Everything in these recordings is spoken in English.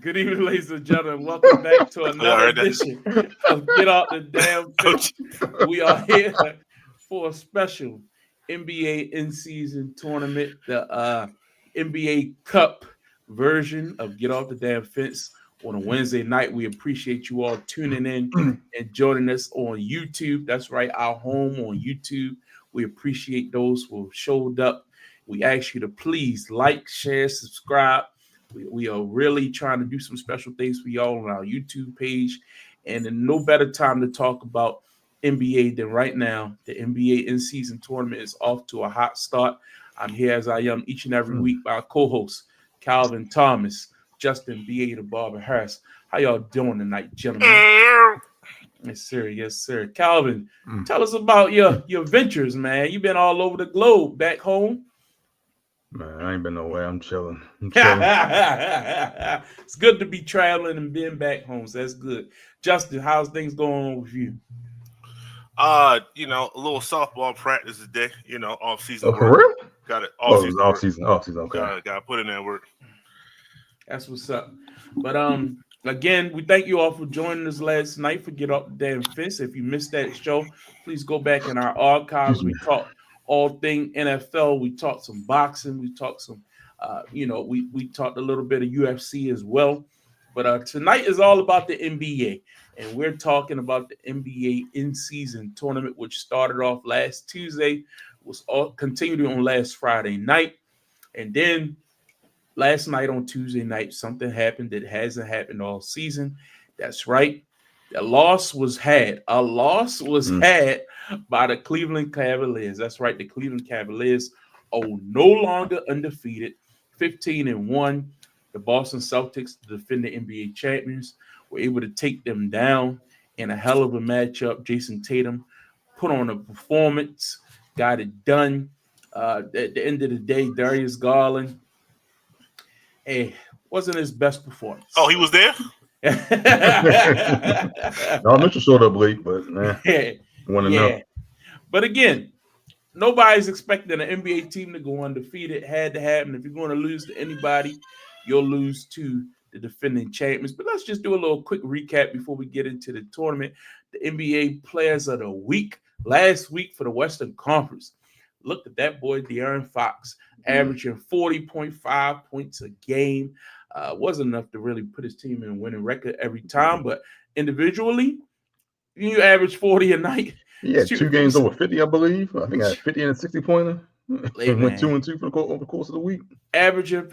Good evening, ladies and gentlemen. Welcome back to another edition of Get Out the Damn Fence. We are here for a special NBA in-season tournament, the NBA Cup version of Get Off the Damn Fence on a Wednesday night. We appreciate you all tuning in and joining us on YouTube. That's right, our home on YouTube. We appreciate those who showed up. We ask you to please like, share, subscribe. We are really trying to do some special things for y'all on our YouTube page. And no better time to talk about NBA than right now. The NBA in-season tournament is off to a hot start. I'm here as I am each and every week by our co-hosts, Calvin Thomas, Justin B.A. the Barber Harris. How y'all doing tonight, gentlemen? Yes, sir. Yes, sir. Calvin, tell us about your ventures, man. You've been all over the globe back home. Man, I ain't been nowhere. I'm chilling. It's good to be traveling and being back home. So that's good. Justin, how's things going on with you? A little softball practice today. Off season work. For real? Got it. Off season. Okay. Got to put in that work. That's what's up. But again, we thank you all for joining us last night for Get Off the Damn Fence. If you missed that show, please go back in our archives. We talked all thing NFL. We talked some boxing. We talked some, we talked a little bit of UFC as well. But tonight is all about the NBA. And we're talking about the NBA in-season tournament, which started off last Tuesday, was all continued on last Friday night. And then last night on Tuesday night, something happened that hasn't happened all season. That's right. A loss was had had by the Cleveland Cavaliers. That's right. The Cleveland Cavaliers are no longer undefeated, 15-1. The Boston Celtics, the defending NBA champions, were able to take them down in a hell of a matchup. Jason Tatum put on a performance, got it done. At the end of the day, Darius Garland, wasn't his best performance. Oh, he was there? No, Mitchell showed up late, but enough. But again, nobody's expecting an NBA team to go undefeated. Had to happen. If you're going to lose to anybody, you'll lose to the defending champions. But let's just do a little quick recap before we get into the tournament. The NBA Players of the Week last week for the Western Conference. Look at that boy, De'Aaron Fox, averaging 40.5 points a game. Wasn't enough to really put his team in a winning record every time, but individually, you average 40 a night. Yeah, 2 games over 50, I believe. I think I had 50 and a 60-pointer. Went 2-2 for over the course of the week. Averaging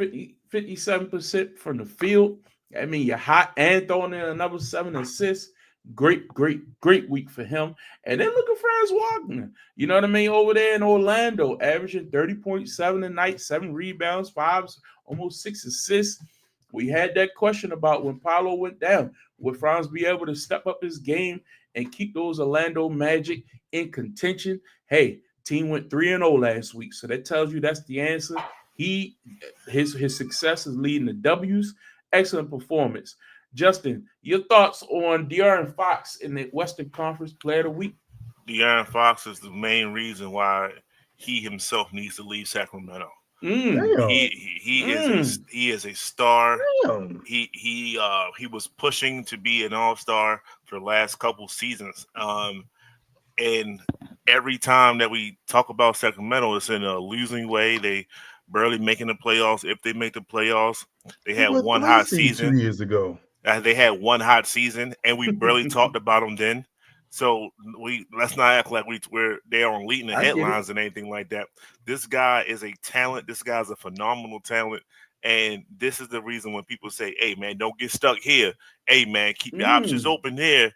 57% from the field. I mean, you're hot and throwing in another 7 assists. Great week for him. And then look at Franz Wagner. You know what I mean? Over there in Orlando, averaging 30.7 a night, 7 rebounds, 5, almost 6 assists. We had that question about when Paolo went down. Would Franz be able to step up his game and keep those Orlando Magic in contention? Hey, team went 3-0 last week. So that tells you that's the answer. His success is leading to W's. Excellent performance. Justin, your thoughts on De'Aaron Fox in the Western Conference Player of the Week? De'Aaron Fox is the main reason why he himself needs to leave Sacramento. He is a star. He was pushing to be an all-star for the last couple seasons. And every time that we talk about Sacramento, it's in a losing way. They barely making the playoffs. If they make the playoffs, they had one hot season 2 years ago. They had one hot season, and we barely talked about them then. So let's not act like we're there on leading the headlines and anything like that. This guy is a talent. This guy's a phenomenal talent. And this is the reason when people say, hey, man, don't get stuck here. Hey, man, keep your options open here.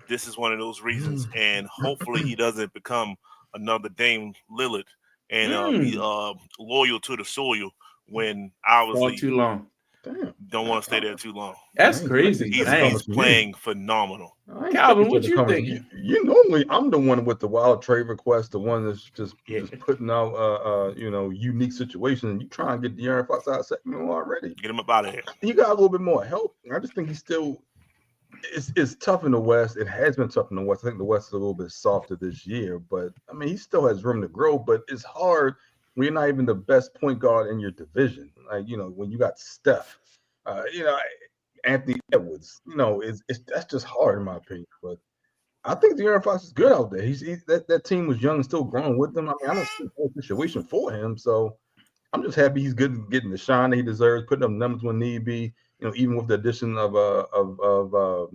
This is one of those reasons. And hopefully he doesn't become another Dame Lillard and be loyal to the soil when obviously too long. Don't want to stay there too long. That's crazy. He's playing phenomenal. Calvin, what you think? You normally, I'm the one with the wild trade request, the one that's just putting out, unique situations. You try and get De'Aaron Fox out of Sacramento already. Get him up out of here. He got a little bit more help. I just think he's still. It's tough in the West. It has been tough in the West. I think the West is a little bit softer this year, but I mean, he still has room to grow. But it's hard when you're not even the best point guard in your division. Like, when you got Steph, Anthony Edwards. That's just hard in my opinion. But I think De'Aaron Fox is good out there. That team was young and still growing with them. I mean, I don't see a situation for him. So I'm just happy he's good and getting the shine that he deserves, putting up numbers when need be. Even with the addition of what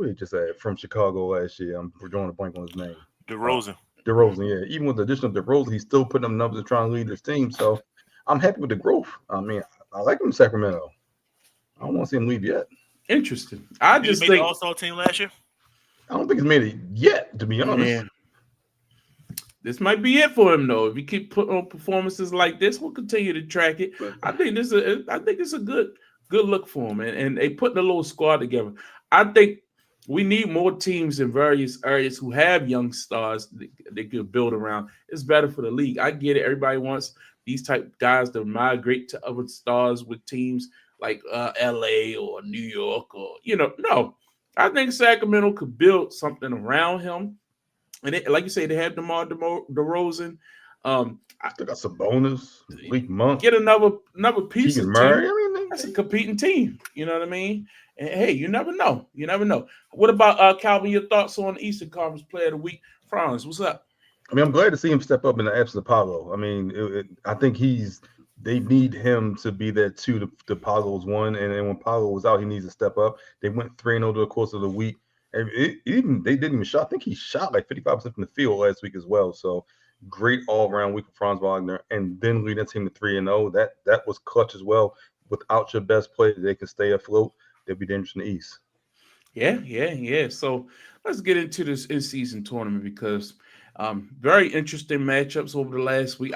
did he just say from Chicago last year? We're drawing a blank on his name. DeRozan. DeRozan, yeah. Even with the addition of DeRozan, he's still putting up numbers and trying to lead his team. So I'm happy with the growth. I mean, I like him in Sacramento. I don't want to see him leave yet. Interesting. I Did just he make think the All-Star team last year. I don't think he's made it yet, to be honest. Man, this might be it for him, though. If you keep putting on performances like this, we'll continue to track it. I think it's a good look for him, and they putting a little squad together. I think we need more teams in various areas who have young stars they could build around. It's better for the league. I get it. Everybody wants these type guys to migrate to other stars with teams like LA or New York or no. I think Sacramento could build something around him. And like you say, they have DeMar DeRozan. I still got Sabonis, Malik Monk. Get another piece of Murray. team. That's a competing team. You know what I mean? And hey, you never know. You never know. What about Calvin? Your thoughts on the Eastern Conference Player of the Week? Franz, what's up? I mean, I'm glad to see him step up in the absence of Paolo. I mean, I think they need him to be there too to Paolo's one. And then when Paolo was out, he needs to step up. They went 3-0 over the course of the week. And they didn't even shot. I think he shot like 55% from the field last week as well. So great all-around week for Franz Wagner. And then leading that team to 3-0. That was clutch as well. Without your best player, they can stay afloat. They'll be dangerous in the East. Yeah. So let's get into this in-season tournament because very interesting matchups over the last week.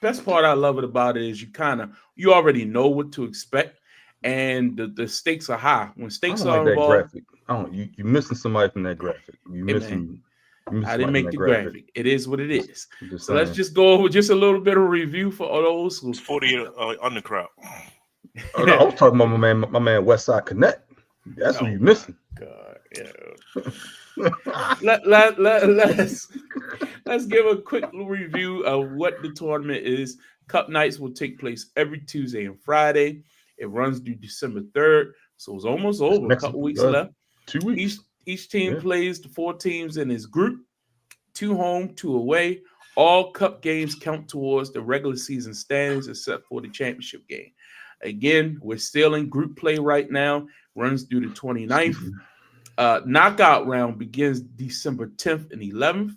Best part I love about it is you already know what to expect, and the stakes are high. When stakes are like involved, that graphic. You're missing somebody from that graphic. I didn't make the graphic. It is what it is. So let's just go over just a little bit of review for all those who's 40 on the crowd. I was talking about my man Westside Connect. That's what you're missing. God, yeah. Let's give a quick review of what the tournament is. Cup nights will take place every Tuesday and Friday. It runs through December 3rd, so it's almost over. A couple weeks left. 2 weeks. Each team plays the 4 teams in its group, 2 home, 2 away. All cup games count towards the regular season standings except for the championship game. Again, we're still in group play right now. Runs through the 29th. Knockout round begins December 10th and 11th.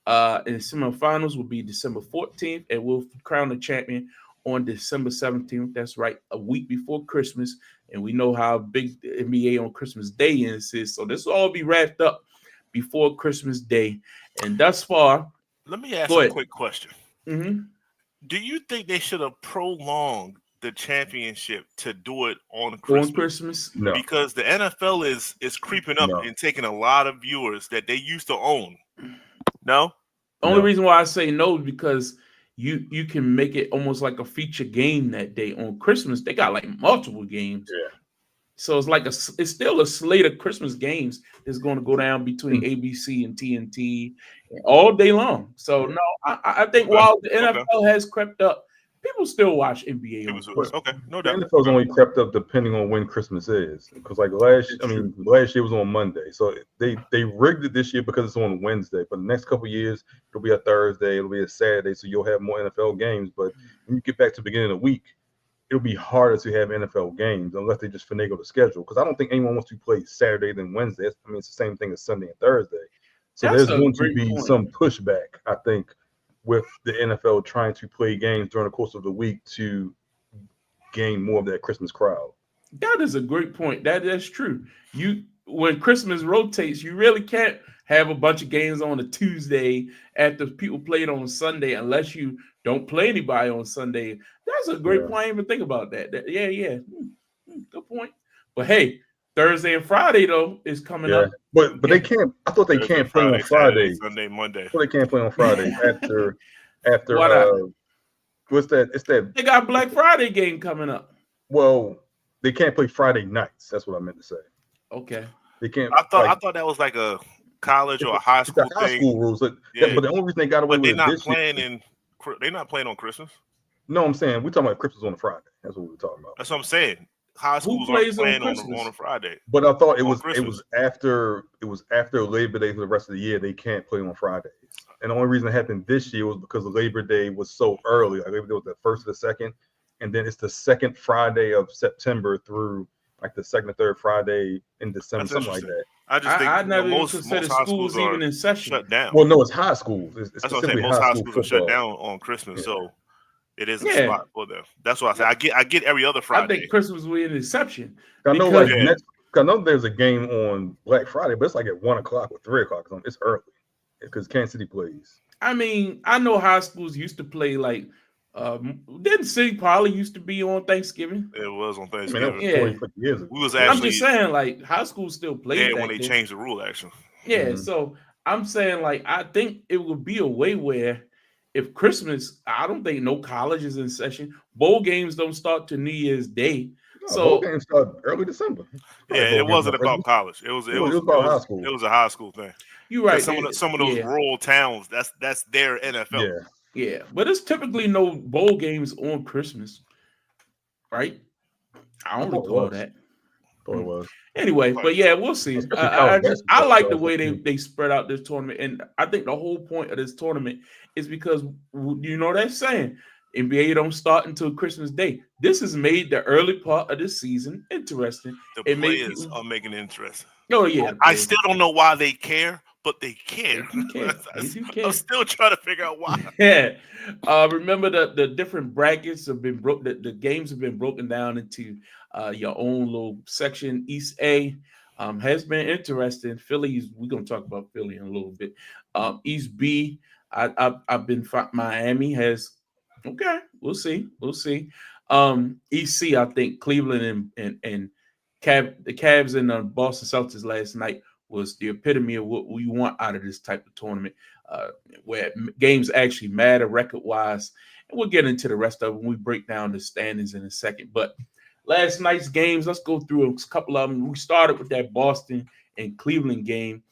And the semifinals will be December 14th, and we'll crown the champion on December 17th. That's right, a week before Christmas. And we know how big the NBA on Christmas Day is. So this will all be wrapped up before Christmas Day. And thus far, let me ask a quick question. Mm-hmm. Do you think they should have prolonged the championship to do it on Christmas? No. Because the NFL is creeping up and taking a lot of viewers that they used to own. No? Only reason why I say no is because you can make it almost like a feature game that day. On Christmas, they got like multiple games. Yeah. So it's still a slate of Christmas games that's going to go down between ABC and TNT all day long. So no, I think while the NFL has crept up, people still watch NBA. Okay, no doubt. The NFL's only crept up depending on when Christmas is. Because like last year was on Monday. So they rigged it this year because it's on Wednesday. But the next couple of years, it'll be a Thursday, it'll be a Saturday, so you'll have more NFL games. But when you get back to the beginning of the week, it'll be harder to have NFL games unless they just finagle the schedule. Because I don't think anyone wants to play Saturday than Wednesday. I mean, it's the same thing as Sunday and Thursday. So there's going to be some pushback, I think, with the NFL trying to play games during the course of the week to gain more of that Christmas crowd. That is a great point. That's true. When Christmas rotates, you really can't have a bunch of games on a Tuesday after people played on Sunday unless you don't play anybody on Sunday. That's a great point. I didn't even think about that. Yeah. Good point. But hey, Thursday and Friday though is coming up. But they can't. I thought they can't play on Friday. Sunday, Monday. I thought they can't play on Friday after. What's that? It's that they got Black Friday game coming up. Well, they can't play Friday nights. That's what I meant to say. Okay. They can't. I thought that was like a college or a high school thing. High school rules. But the only reason they got away with it they're not playing on Christmas. No, I'm saying we're talking about Christmas on a Friday. That's what we're talking about. That's what I'm saying. high schools aren't playing on a Friday. But I thought it was after Labor Day for the rest of the year. They can't play on Fridays. And the only reason it happened this year was because Labor Day was so early. Like Labor Day was the first or the second, and then it's the second Friday of September through like the second or third Friday in December, something like that. I just think I never most consider high schools even in session. Shut down. Well, no, it's high schools. It's That's what I'm saying. Most high schools are shut down on Christmas, so it is a spot for them. That's why I say I get every other Friday. I think Christmas will be an exception. I know, I know there's a game on Black Friday, but it's like at 1 o'clock or 3 o'clock. It's early because Kansas City plays. I mean, I know high schools used to play like. Didn't City probably used to be on Thanksgiving? It was on Thanksgiving. I mean, that was 40 years ago. I'm just saying, like high school still played. Yeah, when they changed the rule, actually. Yeah, so I'm saying, like, I think it would be a way where if Christmas, I don't think no college is in session. Bowl games don't start to New Year's Day. No, so bowl games start early December. Yeah, it wasn't about college. It was about high school. It was a high school thing. You're right. Some of those rural towns, that's their NFL. Yeah, but it's typically no bowl games on Christmas, right? I don't recall that. It was. Anyway, but yeah, we'll see. I like the way they spread out this tournament, and I think the whole point of this tournament is because they're saying NBA don't start until Christmas Day. This has made the early part of the season interesting. The players are making it interesting. Oh yeah, I still don't know why they care. But they care. I'm still trying to figure out why. Yeah. Remember the different brackets have been broken. The games have been broken down into your own little section. East A has been interesting. Philly, we're gonna talk about Philly in a little bit. East B, I've been Miami has we'll see. East C, I think Cleveland and the Cavs and the Boston Celtics last night was the epitome of what we want out of this type of tournament, where games actually matter record-wise. And we'll get into the rest of it when we break down the standings in a second. But last night's games, let's go through a couple of them. We started with that Boston and Cleveland game.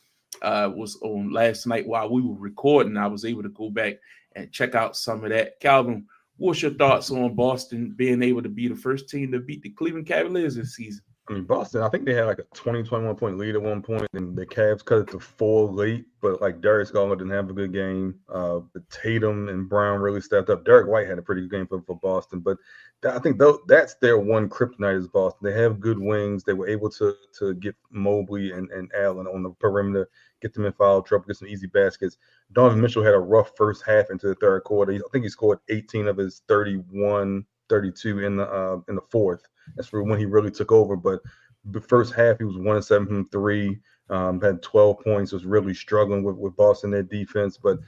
Was on last night while we were recording. I was able to go back and check out some of that. Calvin, what's your thoughts on Boston being able to be the first team to beat the Cleveland Cavaliers this season? I mean, Boston, I think they had like a 21 point lead at one point, and the Cavs cut it to 4 late, but like Darius Garland didn't have a good game. But Tatum and Brown really stepped up. Derek White had a pretty good game for Boston, but I think that's their one kryptonite is Boston. They have good wings. They were able to get Mobley and Allen on the perimeter, get them in foul trouble, get some easy baskets. Donovan Mitchell had a rough first half into the third quarter. I think he scored 18 of his 31, 32 in the fourth. That's for when he really took over. But the first half, he was 1 of 7 from 3, had 12 points, was really struggling with Boston, their defense. But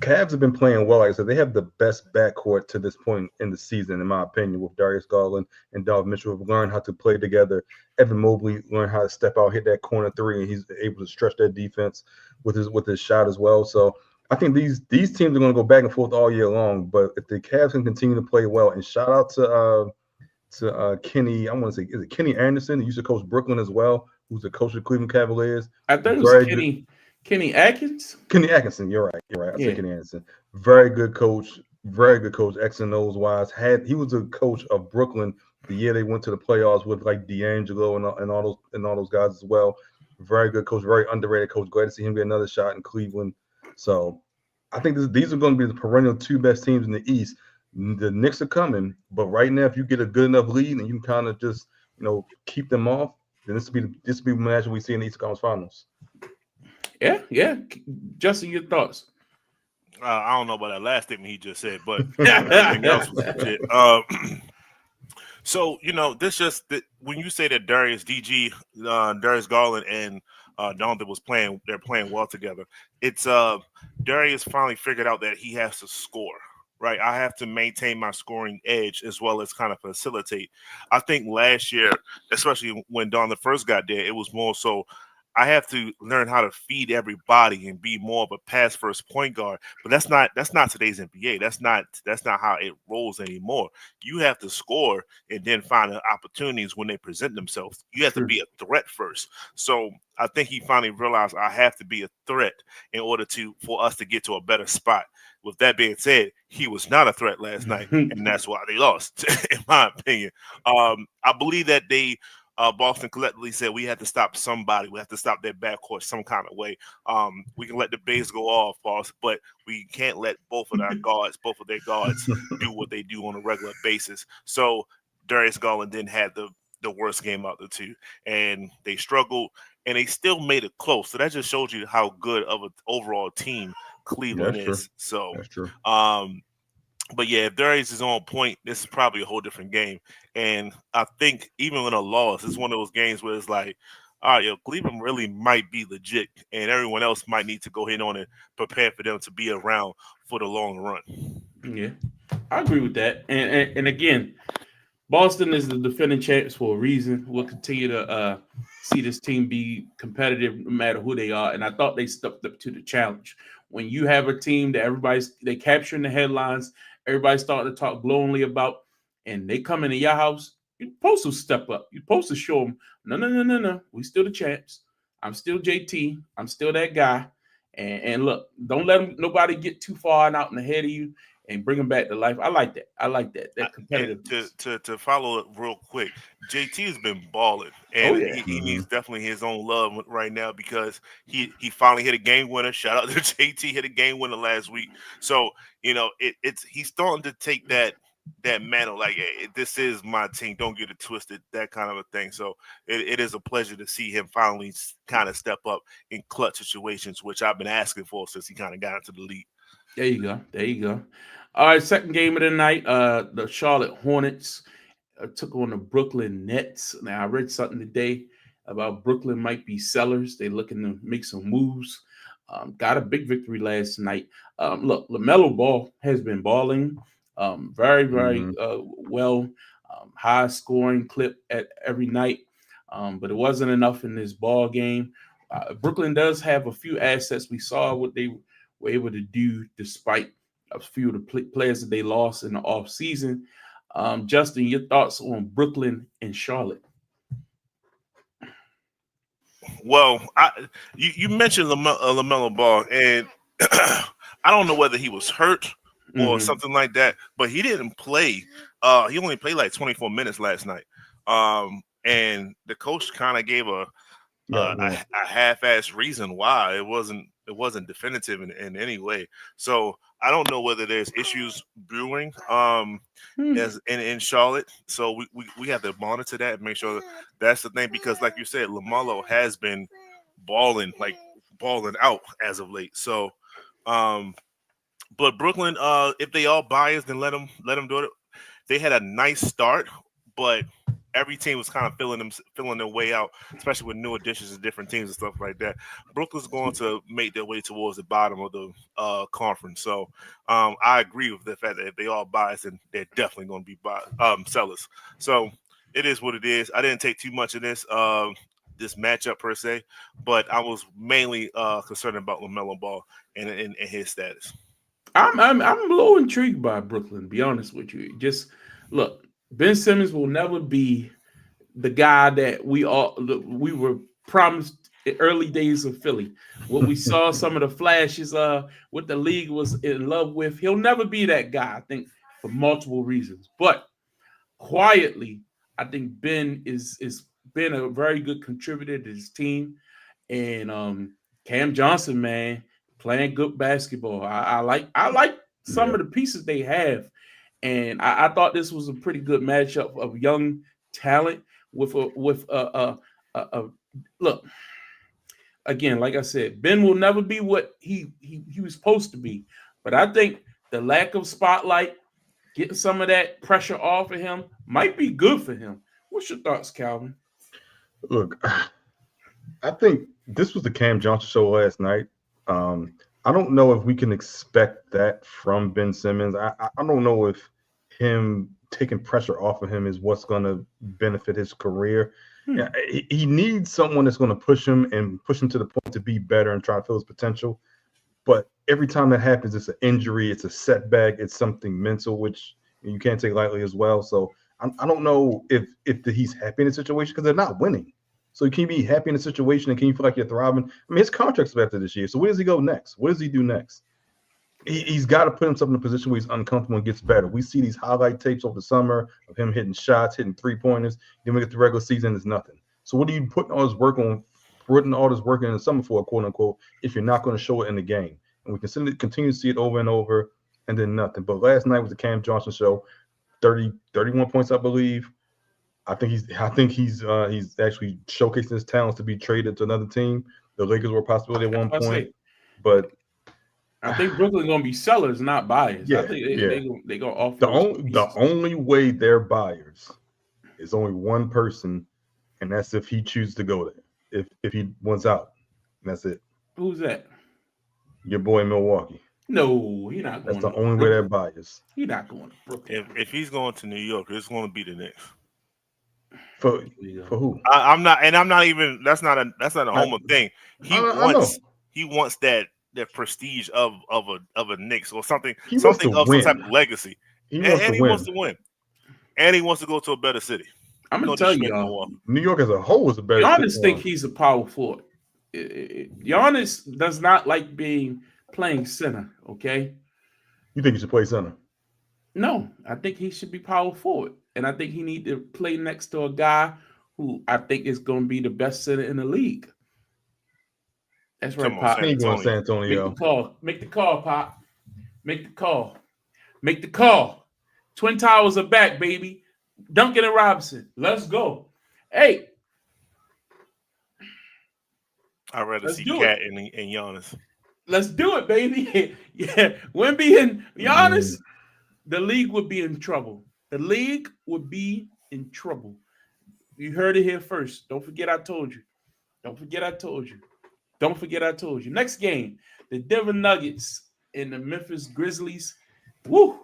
Cavs have been playing well. Like I said, they have the best backcourt to this point in the season, in my opinion, with Darius Garland and Donovan Mitchell have learned how to play together. Evan Mobley learned how to step out, hit that corner 3, and he's able to stretch that defense with his shot as well. So I think these teams are going to go back and forth all year long. But if the Cavs can continue to play well, and shout out to Kenny, I want to say, is it Kenny Anderson? He used to coach Brooklyn as well, who's the coach of the Cleveland Cavaliers. I think it was Kenny Atkins. Kenny Atkinson, you're right. I said Kenny Anderson. Very good coach, X and O's wise. He was a coach of Brooklyn the year they went to the playoffs with like D'Angelo and all those guys as well. Very good coach, very underrated coach. Glad to see him get another shot in Cleveland. So I think these are going to be the perennial 2 best teams in the East. The Knicks are coming, but right now, if you get a good enough lead and you can kind of just, keep them off, then this will be the match we see in the East Conference Finals. Yeah. Justin, your thoughts? I don't know about that last statement he just said, but everything else was legit. So this just when you say that Darius Garland and Donovan they're playing well together. It's Darius finally figured out that he has to score. Right, I have to maintain my scoring edge as well as kind of facilitate. I think last year, especially when Donovan first got there, it was more so I have to learn how to feed everybody and be more of a pass first point guard. But that's not today's NBA. That's not how it rolls anymore. You have to score and then find the opportunities when they present themselves. You have to be a threat first. So I think he finally realized I have to be a threat in order for us to get to a better spot. With that being said, he was not a threat last night, and that's why they lost, in my opinion. I believe that Boston collectively said we have to stop somebody. We have to stop their backcourt some kind of way. We can let the base go off, boss, but we can't let both of their guards, do what they do on a regular basis. So Darius Garland then had the worst game out of the two, and they struggled, and they still made it close. So that just shows you how good of an overall team Cleveland is. True. So That's true. But yeah, if Darius is on point, this is probably a whole different game. And I think even with a loss, it's one of those games where it's like, all right, Cleveland really might be legit, and everyone else might need to go ahead on and prepare for them to be around for the long run. Yeah, I agree with that. And again, Boston is the defending champs for a reason. We'll continue to see this team be competitive no matter who they are. And I thought they stepped up to the challenge. When you have a team that they capturing the headlines, everybody's starting to talk glowingly about, and they come into your house, you're supposed to step up. You're supposed to show them, no. We still the champs. I'm still JT. I'm still that guy. And look, don't let nobody get too far and out in ahead of you and bring them back to life. I like that. That competitive. To follow it real quick, JT has been balling, and he needs definitely his own love right now because he finally hit a game winner. Shout out to JT, hit a game winner last week. So he's starting to take that mantle, like, hey, this is my team, don't get it twisted, that kind of a thing. So it is a pleasure to see him finally kind of step up in clutch situations, which I've been asking for since he kind of got into the league. There you go. All right, second game of the night. The Charlotte Hornets took on the Brooklyn Nets. Now, I read something today about Brooklyn might be sellers. They're looking to make some moves. Got a big victory last night. Look, LaMelo Ball has been balling very, very well. High scoring clip at every night. But it wasn't enough in this ball game. Brooklyn does have a few assets. We saw what they were able to do despite a few of the players that they lost in the offseason. Justin, your thoughts on Brooklyn and Charlotte? Well, you mentioned LaMelo Ball, and I don't know whether he was hurt or something like that, but he didn't play. He only played like 24 minutes last night, and the coach kind of gave a half-assed reason why it wasn't definitive in any way. So I don't know whether there's issues brewing as in Charlotte. So we have to monitor that and make sure that's the thing, because like you said, LaMelo has been balling out as of late. So but Brooklyn, if they all biased, then let them do it. They had a nice start, but every team was kind of filling their way out, especially with new additions to different teams and stuff like that. Brooklyn's going to make their way towards the bottom of the conference. So I agree with the fact that if they all biased, then they're definitely going to be sellers. So it is what it is. I didn't take too much of this matchup per se, but I was mainly concerned about LaMelo Ball and his status. I'm a little intrigued by Brooklyn, to be honest with you. Just look, Ben Simmons will never be the guy that we were promised in early days of Philly. What we saw, some of the flashes what the league was in love with. He'll never be that guy, I think, for multiple reasons. But quietly, I think Ben is been a very good contributor to his team. And Cam Johnson, man, playing good basketball. I like some of the pieces they have. And I thought this was a pretty good matchup of young talent with a look. Again, like I said, Ben will never be what he was supposed to be. But I think the lack of spotlight, getting some of that pressure off of him, might be good for him. What's your thoughts, Calvin? Look, I think this was the Cam Johnson show last night. I don't know if we can expect that from Ben Simmons. I don't know if him taking pressure off of him is what's going to benefit his career. Yeah, he needs someone that's going to push him to the point to be better and try to fill his potential. But every time that happens, it's an injury, it's a setback, it's something mental, which you can't take lightly as well. So I don't know if he's happy in the situation because they're not winning. So can you be happy in the situation and can you feel like you're thriving? I mean, his contract's after this year. So where does he go next? What does he do next? He's got to put himself in a position where he's uncomfortable and gets better. We see these highlight tapes over the summer of him hitting shots, hitting 3-pointers. Then we get the regular season, it's nothing. So what are you putting all this work in the summer for, quote unquote, if you're not going to show it in the game? And we continue to see it over and over and then nothing. But last night was the Cam Johnson show, 31 points, I believe. I think he's actually showcasing his talents to be traded to another team. The Lakers were a possibility at one point, but I think Brooklyn gonna be sellers, not buyers. Yeah, I think they gonna offer the only way they're buyers is only one person, and that's if he chooses to go there. If he wants out, and that's it. Who's that? Your boy Milwaukee. No, he's not going. That's the only way they're buyers. He's not going to Brooklyn. If he's going to New York, it's going to be the Knicks. For who? I'm not even. That's not a Homer thing. He wants that prestige of a Knicks or something of some type of legacy. He wants to win, and he wants to go to a better city. I'm gonna tell you, New York as a whole is a better. Giannis think he's a power forward. Giannis does not like playing center. Okay. You think he should play center? No, I think he should be power forward, and I think he need to play next to a guy who I think is going to be the best center in the league. That's right, Pop. San Antonio. Make the call, Pop. Make the call. Twin Towers are back, baby. Duncan and Robinson. Let's go. Hey. I'd rather see Cat and Giannis. Let's do it, baby. Yeah. Wemby and Giannis, the league would be in trouble. The league would be in trouble. You heard it here first. Don't forget I told you. Next game, the Denver Nuggets and the Memphis Grizzlies. Woo!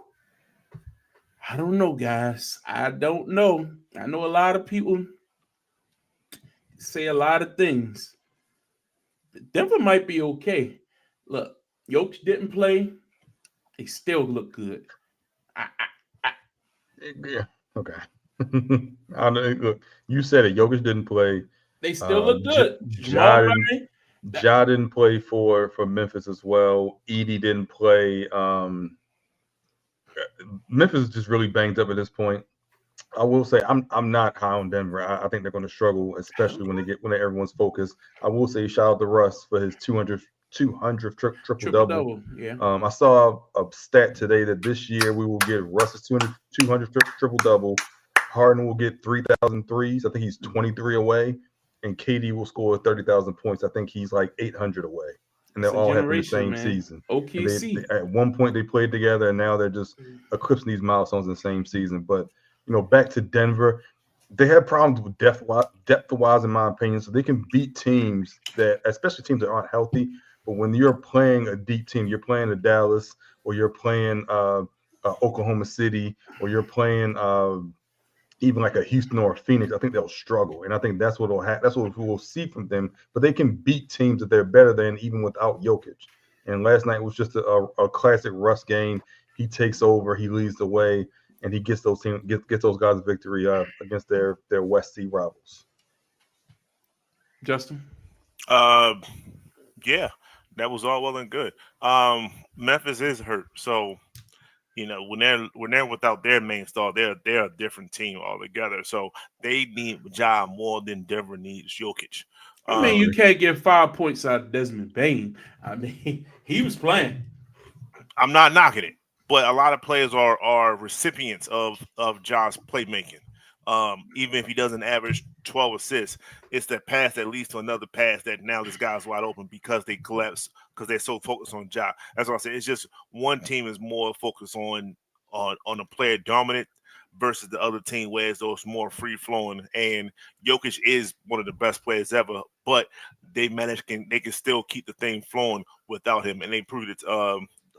I don't know, guys. I don't know. I know a lot of people say a lot of things. Denver might be okay. Look, Jokic didn't play. They still look good. Yeah. Okay. Look, you said it. Jokic didn't play. They still look good. Ja didn't play for Memphis as well. Edie didn't play. Memphis is just really banged up at this point. I will say I'm not high on Denver. I think they're going to struggle, especially when everyone's focused. I will say shout out to Russ for his 200th triple double. Yeah. I saw a stat today that this year we will get Russ's 200 triple double. Harden will get 3,000 threes. I think he's 23 away, and KD will score 30,000 points. I think he's like 800 away, and they're all having the same season. OKC. At one point they played together, and now they're just eclipsing these milestones in the same season. But back to Denver, they have problems with depth-wise, in my opinion. So they can beat teams especially teams that aren't healthy. But when you're playing a deep team, you're playing a Dallas, or you're playing Oklahoma City, or you're playing even like a Houston or a Phoenix, I think they'll struggle. And I think that's what we'll see from them. But they can beat teams that they're better than even without Jokic. And last night was just a classic Russ game. He takes over, he leads the way, and he gets those guys a victory against their West Sea rivals. Justin? Yeah, that was all well and good. Memphis is hurt, so when they're without their main star, they're a different team altogether. So they need Ja more than Denver needs Jokic. I mean, you can't get 5 points out of Desmond Bain. I mean, he was playing. I'm not knocking it, but a lot of players are recipients of Ja's playmaking. Even if he doesn't average 12 assists, it's that pass that leads to another pass that now this guy's wide open because they collapse because they're so focused on Ja. That's what I said. It's just one team is more focused on a player dominant versus the other team where it's those more free flowing. And Jokic is one of the best players ever, but they can still keep the thing flowing without him, and they proved it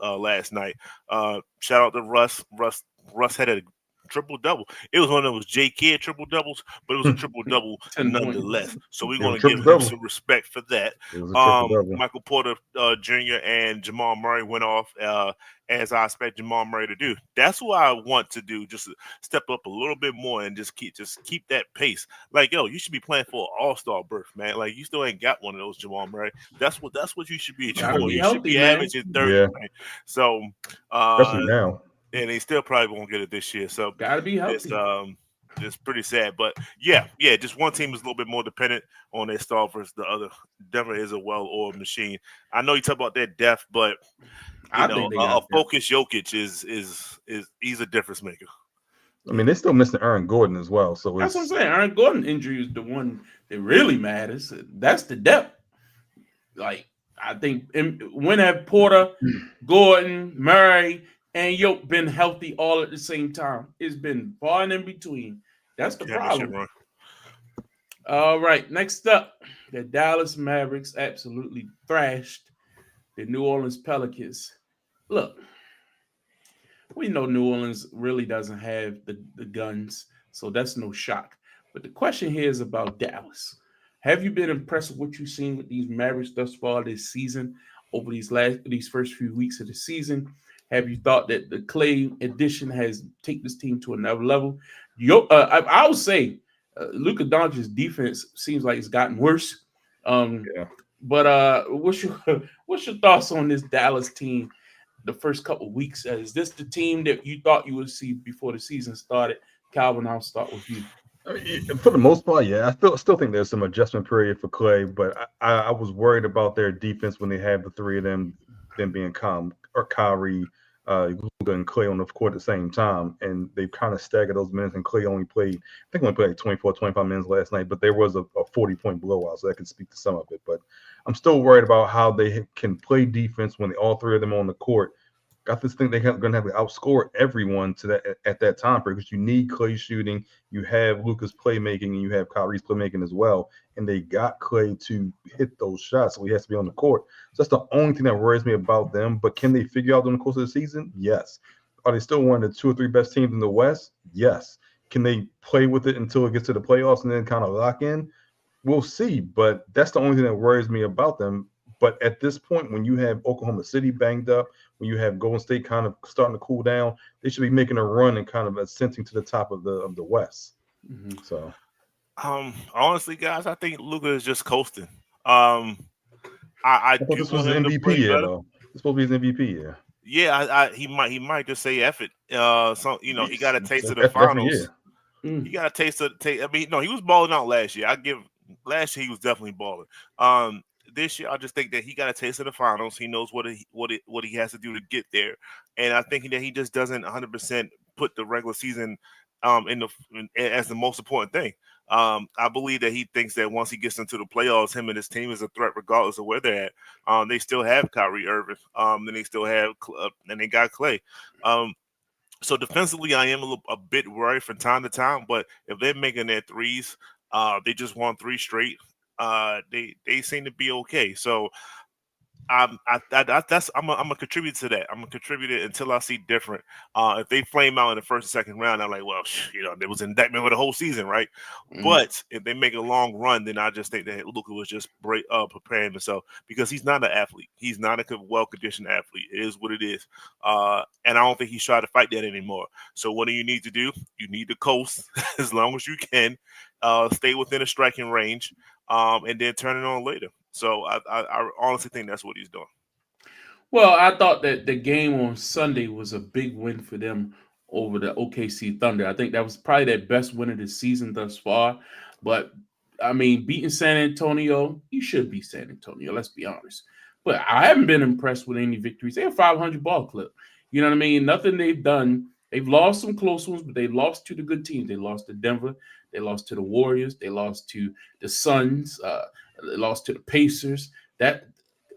last night. Shout out to Russ. Russ had a triple double. It was one of those J Kidd triple doubles, but it was a triple double 10 nonetheless. points. So we're It going was to a give him triple-double. some respect for that. It was a triple-double. Michael Porter Jr. and Jamal Murray went off as I expect Jamal Murray to do. That's what I want to do, just to step up a little bit more and just keep that pace. Like, yo, you should be playing for an all-star berth, man. Like, you still ain't got one of those, Jamal Murray. That's what you should be Gotta doing. be You healthy, should be man. averaging 30. Yeah. Man. So, Especially now. and they still probably won't get it this year. So Gotta be healthy. it's pretty sad. But yeah, just one team is a little bit more dependent on their star versus the other. Denver is a well-oiled machine. I know you talk about their depth, but I think they got a focused Jokic is he's a difference maker. I mean, they're still missing Aaron Gordon as well. So that's what I'm saying. Aaron Gordon injury is the one that really matters. That's the depth. Like, I think when have Porter, Gordon, Murray, and Yoke been healthy all at the same time? It's been far and in between. That's the problem. All right, next up, the Dallas Mavericks absolutely thrashed the New Orleans Pelicans. Look, we know New Orleans really doesn't have the guns, so that's no shock. But the question here is about Dallas. Have you been impressed with what you've seen with these Mavericks thus far this season, over these first few weeks of the season? Have you thought that the Clay addition has taken this team to another level? I would say Luka Doncic's defense seems like it's gotten worse. But what's your thoughts on this Dallas team? The first couple of weeks, is this the team that you thought you would see before the season started? Calvin, I'll start with you. I mean, for the most part, yeah, I still think there's some adjustment period for Clay, but I was worried about their defense when they had the three of them being Kyrie, Luka, and Clay on the court at the same time, and they've kind of staggered those minutes. And Clay only played like 24, 25 minutes last night, but there was a 40-point blowout, so that can speak to some of it. But I'm still worried about how they can play defense when all three of them are on the court. Got this thing they're going to have to outscore everyone to that at that time period, because you need Clay shooting, you have Luka's playmaking, and you have Kyrie's playmaking as well. And they got Clay to hit those shots, so he has to be on the court. So that's the only thing that worries me about them. But can they figure out during the course of the season? Yes. Are they still one of the 2 or 3 best teams in the West? Yes. Can they play with it until it gets to the playoffs and then kind of lock in? We'll see. But that's the only thing that worries me about them. But at this point, when you have Oklahoma City banged up, when you have Golden State kind of starting to cool down, they should be making a run and kind of ascending to the top of the West. Mm-hmm. So, honestly, guys, I think Luka is just coasting. I thought this was an MVP year, though. It's supposed to be his MVP year. Yeah, he might just say F it. He got a taste of the finals. He got a taste of. I mean, no, he was balling out last year. Last year he was definitely balling. This year, I just think that he got a taste of the finals. He knows what he has to do to get there, and I think that he just doesn't 100% put the regular season as the most important thing. I believe that he thinks that once he gets into the playoffs, him and his team is a threat regardless of where they're at. They still have Kyrie Irving, then they still have, and they got Clay. So defensively, I am a bit worried from time to time. But if they're making their threes, they just won 3 straight. They seem to be okay. So I'm gonna contribute to that. I'm gonna contribute it until I see different. If they flame out in the first and second round, I'm like, well, there was an indictment for the whole season, right? Mm-hmm. But if they make a long run, then I just think that Luka was just preparing himself, because he's not an athlete. He's not a well-conditioned athlete. It is what it is, and I don't think he's trying to fight that anymore. So what do you need to do? You need to coast as long as you can, stay within a striking range, and then turn it on later. So I honestly think that's what he's doing. Well, I thought that the game on Sunday was a big win for them over the OKC Thunder. I think that was probably their best win of the season thus far. But, I mean, beating San Antonio, you should beat San Antonio, let's be honest. But I haven't been impressed with any victories. They're a 500 ball clip. You know what I mean? Nothing they've done. They've lost some close ones, but they lost to the good teams. They lost to Denver. They lost to the Warriors. They lost to the Suns. They lost to the Pacers.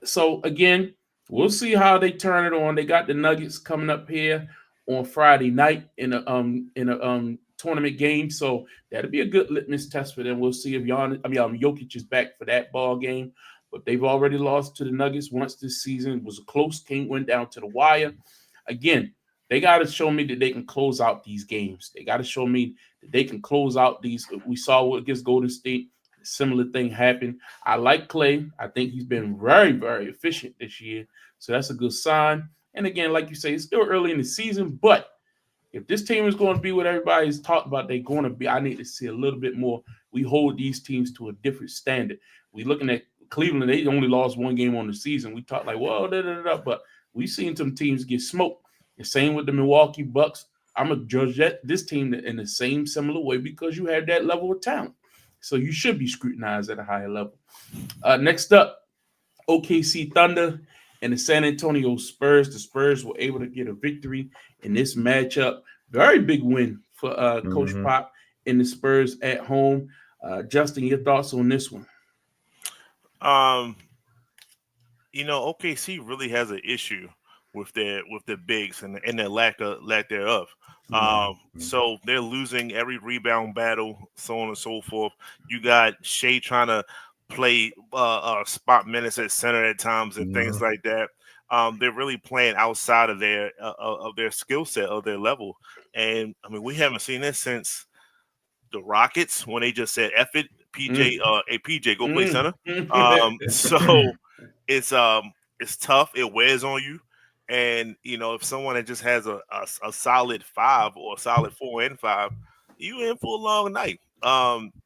So again, we'll see how they turn it on. They got the Nuggets coming up here on Friday night in a tournament game. So that'll be a good litmus test for them. We'll see if Jokic is back for that ball game. But they've already lost to the Nuggets once this season. It was a close game, went down to the wire. Again, They got to show me that they can close out these games. They got to show me that they can close out these. We saw what against Golden State. A similar thing happened. I like Clay. I think he's been very, very efficient this year. So that's a good sign. And again, like you say, it's still early in the season. But if this team is going to be what everybody's talked about, they're going to be. I need to see a little bit more. We hold these teams to a different standard. We looking at Cleveland. They only lost one game on the season. We talk like, well, but we've seen some teams get smoked. The same with the Milwaukee Bucks. I'm going to judge this team in the same similar way because you have that level of talent. So you should be scrutinized at a higher level. Next up, OKC Thunder and the San Antonio Spurs. The Spurs were able to get a victory in this matchup. Very big win for Coach Pop and the Spurs at home. Justin, your thoughts on this one? OKC really has an issue with their bigs and their lack thereof. So they're losing every rebound battle, so on and so forth. You got Shea trying to play spot minutes at center at times and things like that. They're really playing outside of their skill set, of their level. And I mean, we haven't seen this since the Rockets when they just said, "F it, PJ, hey PJ, go play center." So it's tough. It wears on you. And if someone that just has a solid 5 or a solid 4 and 5, you in for a long night.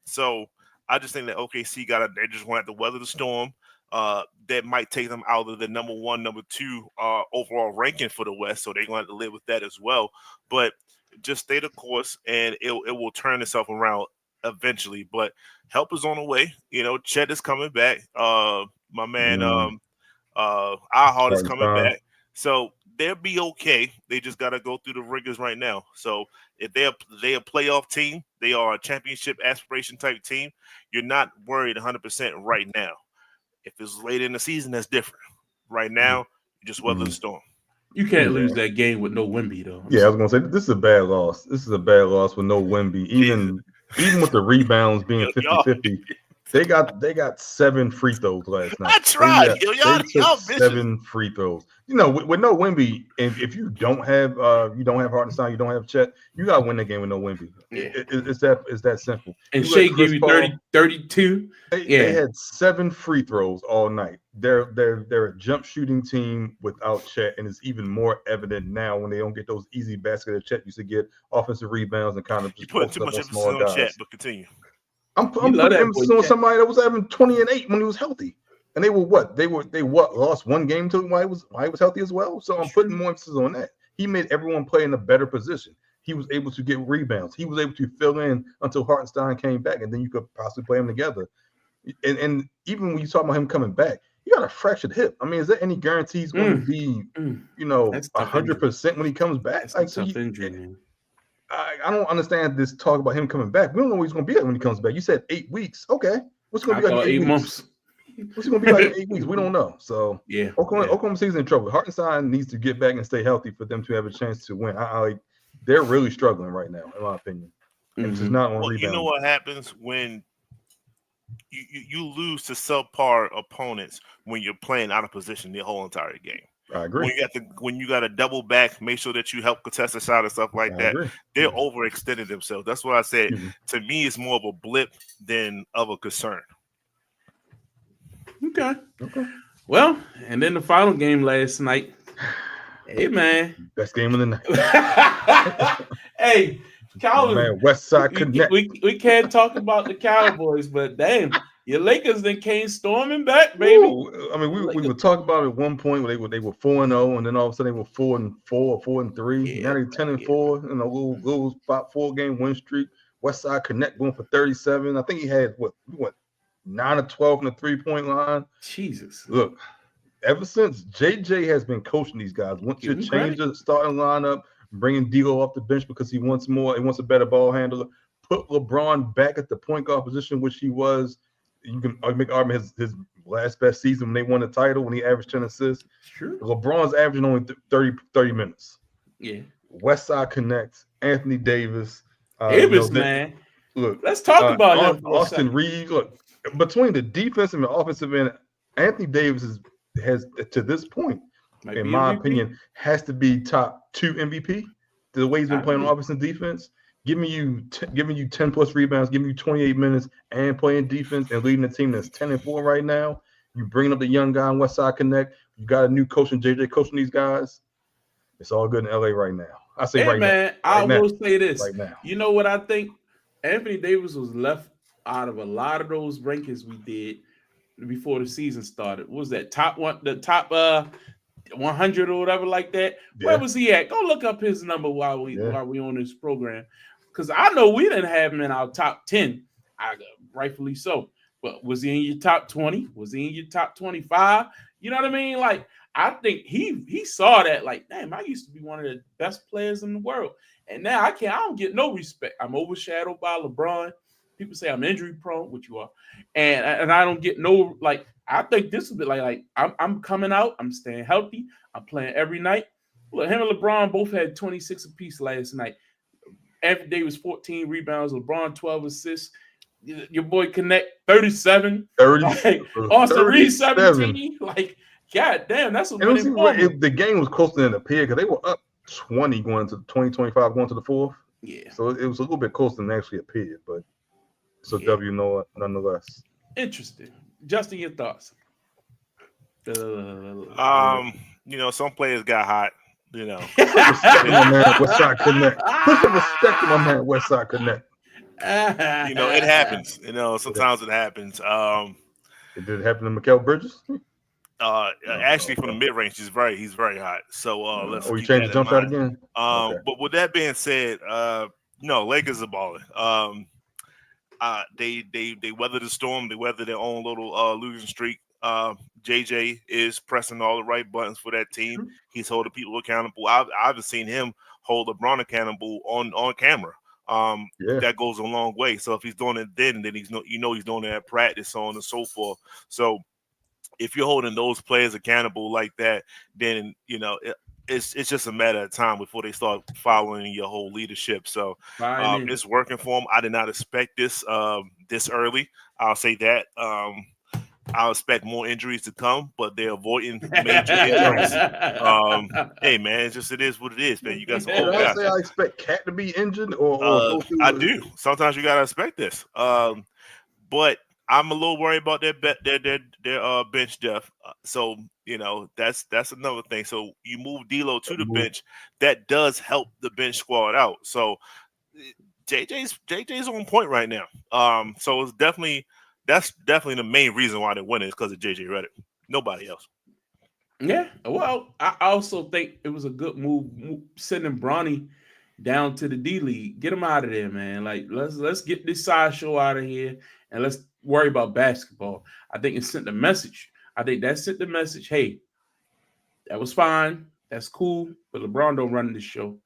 So I just think that OKC they just want to weather the storm. That might take them out of the number 1, number 2 overall ranking for the West. So they're going to have to live with that as well. But just stay the course, and it will turn itself around eventually. But help is on the way. Chet is coming back. My man, our heart is coming back. So they'll be okay. They just got to go through the rigors right now. So if they're a playoff team, they are a championship aspiration type team, you're not worried 100% right now. If it's late in the season, that's different. Right now, you just weather the storm. You can't lose that game with no Wemby, though. Yeah, I was going to say, this is a bad loss. This is a bad loss with no Wemby. Even with the rebounds being 50-50. They got 7 free throws last night. That's right. They took 7 free throws. With no Wemby, and if you don't have Hartenstein, you don't have Chet, you gotta win the game with no Wemby. Yeah. It's that simple. And Shea gave you 32. They had 7 free throws all night. They're a jump shooting team without Chet, and it's even more evident now when they don't get those easy baskets that Chet used to get, offensive rebounds, and kind of just put too much emphasis on Chet. But continue. I'm putting emphasis on somebody that was having 20 and 8 when he was healthy, and they were what? They lost 1 game to him while he was healthy as well. So I'm putting more emphasis on that. He made everyone play in a better position. He was able to get rebounds. He was able to fill in until Hartenstein came back, and then you could possibly play them together. And even when you talk about him coming back, he got a fractured hip. I mean, is there any guarantee he's going to be 100% when he comes back? That's a tough injury, man. I don't understand this talk about him coming back. We don't know what he's going to be like when he comes back. You said 8 weeks. Okay. What's going to be like 8 months? What's he going to be like in 8 weeks? We don't know. So, yeah. Oklahoma City's in trouble. Hartenstein needs to get back and stay healthy for them to have a chance to win. They're really struggling right now, in my opinion. And it's not on rebound. You know what happens when you lose to subpar opponents when you're playing out of position the whole entire game. I agree. When you got to double back, make sure that you help contest a shot and stuff like that. They're overextending themselves. That's what I said. To me, it's more of a blip than of a concern. Okay. Well, and then the final game last night. Hey, man. Best game of the night. Hey, Cowboys. Man, West Side Connect. We can't talk about the Cowboys, but damn. Your Lakers then came storming back, baby. Ooh, I mean, we were talking about it at one point where they were 4-0, and then all of a sudden they were 4-4, 4-3. Now they're 10-4 in a little 4-game win streak. Westside Connect going for 37. I think he had what 9 of 12 in the 3-point line. Jesus. Look, ever since JJ has been coaching these guys, once you change the starting lineup, bringing D'Lo off the bench because he wants more, he wants a better ball handler. Put LeBron back at the point guard position, which he was. You can make argument his last best season when they won the title when he averaged 10 assists. Sure. LeBron's averaging only 30 minutes. Yeah. Westside Connect, Anthony Davis. Man. Look, let's talk about him. Austin Reeves. Look, between the defensive and offensive end, Anthony Davis has to this point in my opinion, has to be top 2 MVP. The way he's been playing on offense and defense, giving you 10 plus rebounds, giving you 28 minutes, and playing defense and leading the team that's 10-4 right now. You bringing up the young guy in Westside Connect. You got a new coach in JJ coaching these guys. It's all good in LA right now. I say right now. I will say this. Right now. You know what I think? Anthony Davis was left out of a lot of those rankings we did before the season started. What was that top 100 or whatever like that? Yeah. Where was he at? Go look up his number while we on this program, because I know we didn't have him in our top 10. Rightfully so. But was he in your top 20? Was he in your top 25? You know what I mean? Like, I think he saw that, like, damn, I used to be one of the best players in the world. And now I don't get no respect. I'm overshadowed by LeBron. People say I'm injury prone, which you are. And I don't get no, like, I think this will be like I'm coming out, I'm staying healthy, I'm playing every night. Look, him and LeBron both had 26 apiece last night. Every day was 14 rebounds, LeBron 12 assists. Your boy Connect 37. 30. Like, Austin Reed 17. Like, god damn, that's a winning like the game was closer than it appeared because they were up 20 going into 2025 going to the fourth. Yeah. So it was a little bit closer than actually appeared, but it's a W nonetheless. Interesting. Justin, your thoughts? You know, some players got hot. You know, put some respect on my man Westside Connect. Put some respect on my man Westside Connect. You know, it happens. You know, sometimes it happens. It did happen to Mikal Bridges. Actually, from the mid range, he's very hot. So let's. You changed the jump shot again. But with that being said, no, Lakers are balling. They weathered the storm. They weathered their own little losing streak. JJ is pressing all the right buttons for that team. He's holding people accountable. I've seen him hold LeBron accountable on camera. That goes a long way. So if he's doing it then he's he's doing it at practice, so on and so forth. So if you're holding those players accountable like that, then you know it's just a matter of time before they start following your whole leadership. So it's working for them. I did not expect this this early. I'll say that. I'll expect more injuries to come, but they're avoiding major injuries. Hey man, it is what it is, man. You got some old guys. I expect Cat to be injured, or I do. Sometimes you gotta expect this. But I'm a little worried about their bench depth. So you know that's another thing. So you move D'Lo to the bench, that does help the bench squad out. So JJ's on point right now. So it's that's definitely the main reason why they win is because of JJ Redick. Nobody else. Yeah. Well, I also think it was a good move sending Bronny down to the D League. Get him out of there, man. Like let's get this sideshow out of here and let's worry about basketball. I think it sent the message. I think that sent the message. Hey, that was fine. That's cool. But LeBron don't run this show.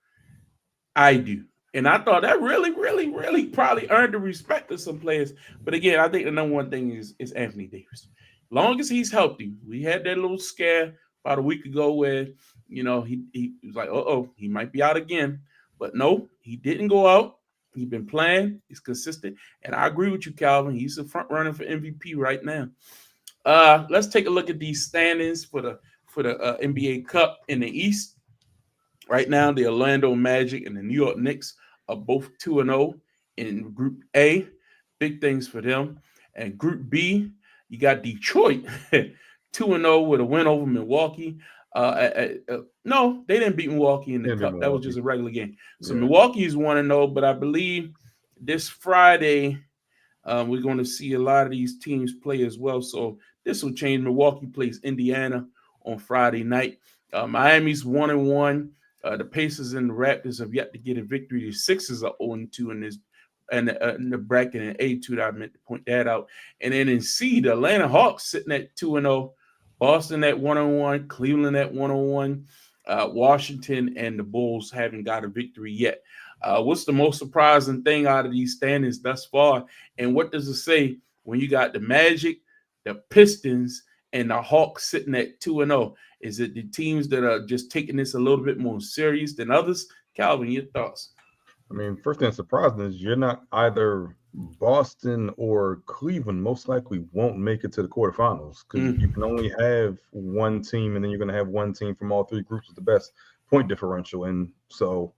I do. And I thought that really, really, really probably earned the respect of some players. But again, I think the number one thing is Anthony Davis. Long as he's healthy, we had that little scare about a week ago where, you know, he was like, he might be out again. But no, he didn't go out. He's been playing. He's consistent. And I agree with you, Calvin. He's the front runner for MVP right now. Let's take a look at these standings for the NBA Cup in the East. Right now, the Orlando Magic and the New York Knicks are both 2-0 in Group A. Big things for them. And Group B, you got Detroit 2-0 with a win over Milwaukee. No, they didn't beat Milwaukee in the Cup. That was just a regular game. So Milwaukee is 1-0, but I believe this Friday we're going to see a lot of these teams play as well. So this will change. Milwaukee plays Indiana on Friday night. Miami's 1-1. The Pacers and the Raptors have yet to get a victory. The Sixers are 0-2 in this, and the bracket in A2. That I meant to point that out. And then in C, the Atlanta Hawks sitting at 2-0, Boston at 1-1, Cleveland at 1-1, Washington and the Bulls haven't got a victory yet. What's the most surprising thing out of these standings thus far? And what does it say when you got the Magic, the Pistons, and the Hawks sitting at 2-0? Is it the teams that are just taking this a little bit more serious than others? Calvin, your thoughts? I mean, first thing surprising is you're not either Boston or Cleveland most likely won't make it to the quarterfinals because you can only have one team, and then you're going to have one team from all three groups with the best point differential. And so,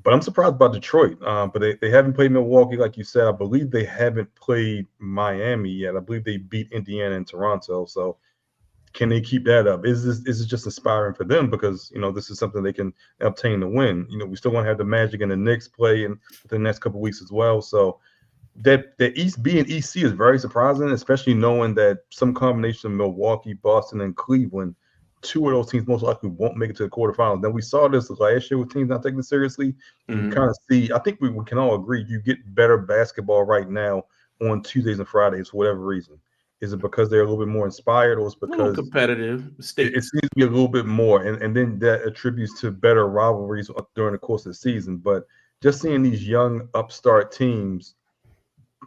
but I'm surprised about Detroit. But they haven't played Milwaukee, like you said. I believe they haven't played Miami yet. I believe they beat Indiana and Toronto. So can they keep that up? Is it just inspiring for them because this is something they can obtain the win? We still want to have the Magic and the Knicks play in the next couple of weeks as well. So that East B and EC is very surprising, especially knowing that some combination of Milwaukee, Boston, and Cleveland, two of those teams most likely won't make it to the quarterfinals. Then we saw this last year with teams not taking it seriously. And you kind of see, I think we can all agree, you get better basketball right now on Tuesdays and Fridays for whatever reason. Is it because they're a little bit more inspired, or is it because competitive? It seems to be a little bit more, and then that attributes to better rivalries during the course of the season. But just seeing these young upstart teams,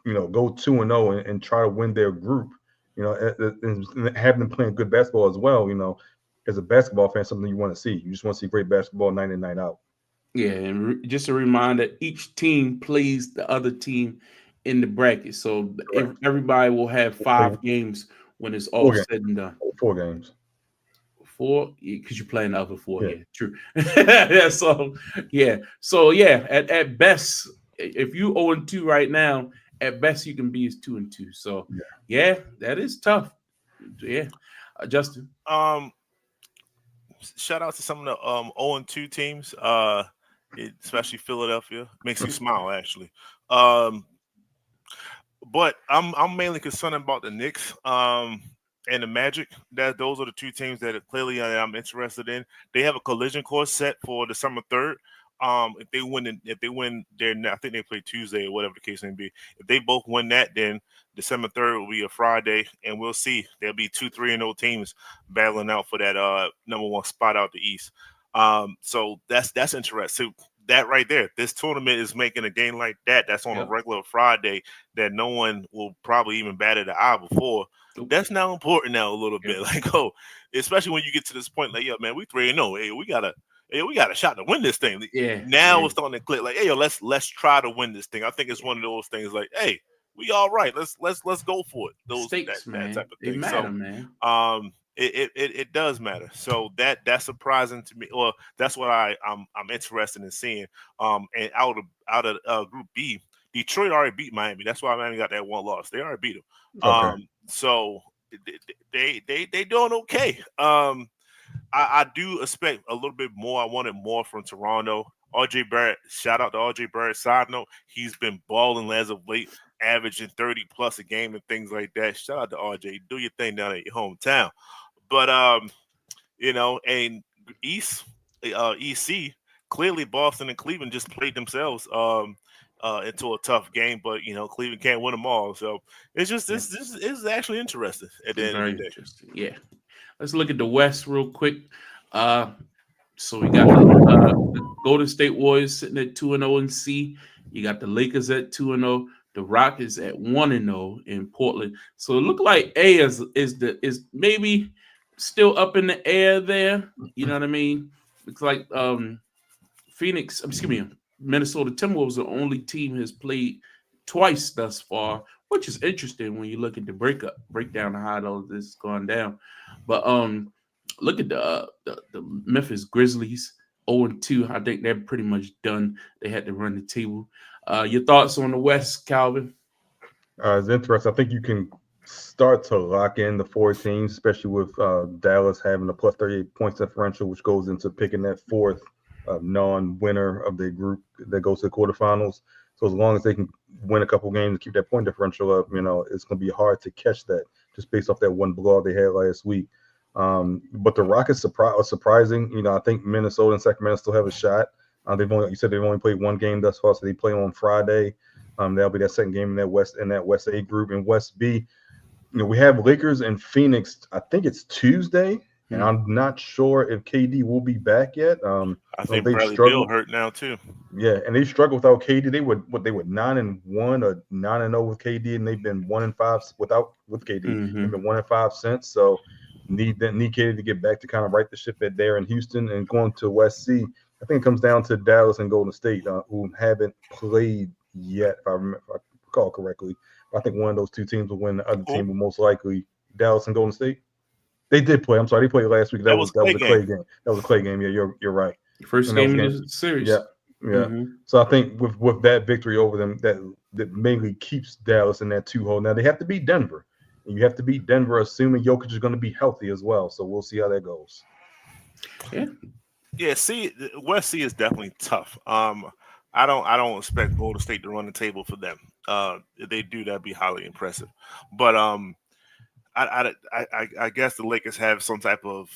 go 2-0 and try to win their group, and have them playing good basketball as well. As a basketball fan, something you want to see. You just want to see great basketball night in, night out. Yeah, and just a reminder: each team plays the other team in the bracket, so everybody will have 5 games when it's all said and done. 4 games. 4, because you're playing the other 4. Yeah, true. Yeah, so at best, if you 0-2 right now, at best you can be as 2-2. So yeah, that is tough. Yeah, Justin. Shout out to some of the 0-2 teams, especially Philadelphia. Makes you smile, actually. But I'm mainly concerned about the Knicks and the Magic. Those are the 2 teams that clearly I'm interested in. They have a collision course set for December 3rd. If they win their, I think they play Tuesday or whatever the case may be. If they both win that, then December 3rd will be a Friday, and we'll see. There'll be 2 3-0 teams battling out for that number 1 spot out the East. So that's interesting. So that right there, this tournament is making a game like that. That's on a regular Friday that no one will probably even bat an eye before. That's now important now a little bit. Like, especially when you get to this point, like, man, we 3-0. Hey, we got a shot to win this thing. Now it's starting to click. Like, hey, let's try to win this thing. I think it's one of those things. Like, hey, we all right. Let's go for it. Those stakes, that type of thing. They matter, man. It does matter. So that's surprising to me. Well, that's what I'm interested in seeing. And out of Group B, Detroit already beat Miami. That's why Miami got that 1 loss. They already beat them. Okay. So they doing okay. I do expect a little bit more. I wanted more from Toronto. RJ Barrett, shout out to RJ Barrett. Side note, he's been balling as of late, averaging 30 plus a game and things like that. Shout out to RJ. Do your thing down at your hometown. But and East EC, clearly Boston and Cleveland just played themselves into a tough game, but Cleveland can't win them all. So it's just this is actually interesting at the end of the day. Interesting. Yeah. Let's look at the West real quick. So we got the Golden State Warriors sitting at 2-0 in C. You got the Lakers at 2-0. The Rockets at 1-0 in Portland. So it looked like A is maybe still up in the air there. You know what I mean? Looks like Minnesota Timberwolves, the only team has played twice thus far, which is interesting when you look at the breakdown of how all this has gone down. But look at the Memphis Grizzlies, 0-2. I think they're pretty much done. They had to run the table. Your thoughts on the West, Calvin? It's interesting. I think you can start to lock in the 4 teams, especially with Dallas having a plus 38 points differential, which goes into picking that 4th non-winner of the group that goes to the quarterfinals. So as long as they can win a couple games and keep that point differential up, it's going to be hard to catch that just based off that one blowout they had last week. But the Rockets are surprising. I think Minnesota and Sacramento still have a shot. They've only played 1 game thus far, so they play on Friday. That'll be that second game in that West A group. In West B, we have Lakers and Phoenix. I think it's Tuesday, and I'm not sure if KD will be back yet. I think Bradley Beal hurt now too. Yeah, and they struggle without KD. They were 9-1 or 9-0 with KD, and they've been 1-5 with KD. Mm-hmm. They've been 1-5 since. So need KD to get back to kind of right the ship at there in Houston. And going to West C, I think it comes down to Dallas and Golden State, who haven't played yet, if I recall recall correctly. I think one of those two teams will win. The other team will most likely Dallas and Golden State. They did play. I'm sorry, they played last week. That was a Clay game. That was a Clay game. Yeah, you're right. First game of the series. Yeah. So I think with that victory over them, that mainly keeps Dallas in that 2 hole. Now they have to beat Denver. And you have to beat Denver, assuming Jokic is going to be healthy as well. So we'll see how that goes. Yeah. See, West C is definitely tough. I don't expect Golden State to run the table for them. If they do, that'd be highly impressive. But I guess the Lakers have some type of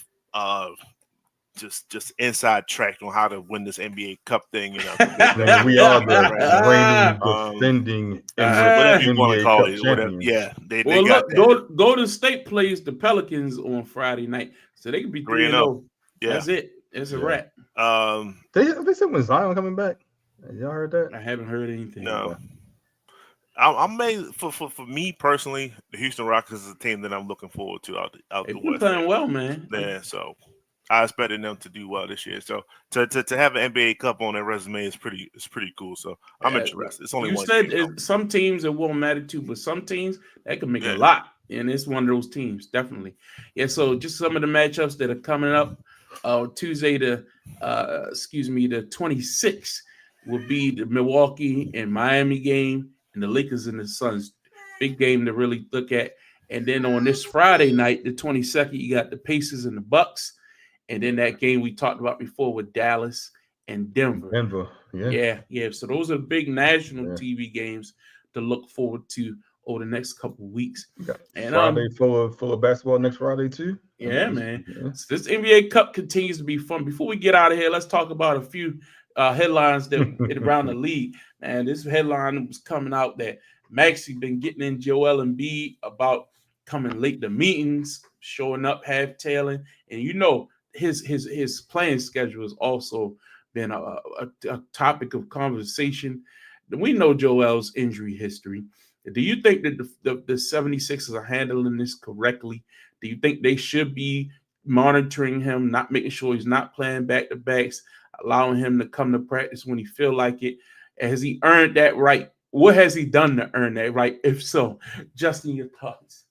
just inside track on how to win this NBA Cup thing. You know, we are the reigning, defending, whatever you want to call it. Whatever. Yeah, they got that. Golden State plays the Pelicans on Friday night, so they could be 3-0. Yeah, that's it. It's a wrap. They said when Zion coming back. Y'all heard that? I haven't heard anything. No. I'm made for me personally. The Houston Rockets is a team that I'm looking forward to out the West. Playing well, man. Yeah, so I expected them to do well this year. So to have an NBA Cup on their resume is pretty cool. So I'm interested. It's only you one. You said some teams it won't matter to, but some teams that can make a lot, and it's one of those teams definitely. Yeah. So just some of the matchups that are coming up. Tuesday the 26th will be the Milwaukee and Miami game, and the Lakers and the Suns. Big game to really look at. And then on this Friday night, the 22nd, you got the Pacers and the Bucks. And then that game we talked about before with Dallas and Denver. Yeah. So those are big national TV games to look forward to over the next couple of weeks. And Friday full of basketball next Friday too. Yeah, man. Yeah. So this NBA Cup continues to be fun. Before we get out of here, let's talk about a few headlines that around the league. And this headline was coming out that Maxey been getting in Joel Embiid about coming late to meetings, showing up half-tailing, and you know his playing schedule has also been a topic of conversation. We know Joel's injury history. Do you think that the 76ers are handling this correctly? Do you think they should be monitoring him, not making sure he's not playing back-to-backs, allowing him to come to practice when he feel like it? Has he earned that right? What has he done to earn that right? If so, Justin, your thoughts.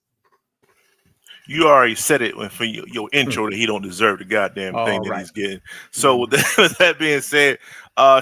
You already said it for your intro that he don't deserve the goddamn thing that he's getting. So with that being said,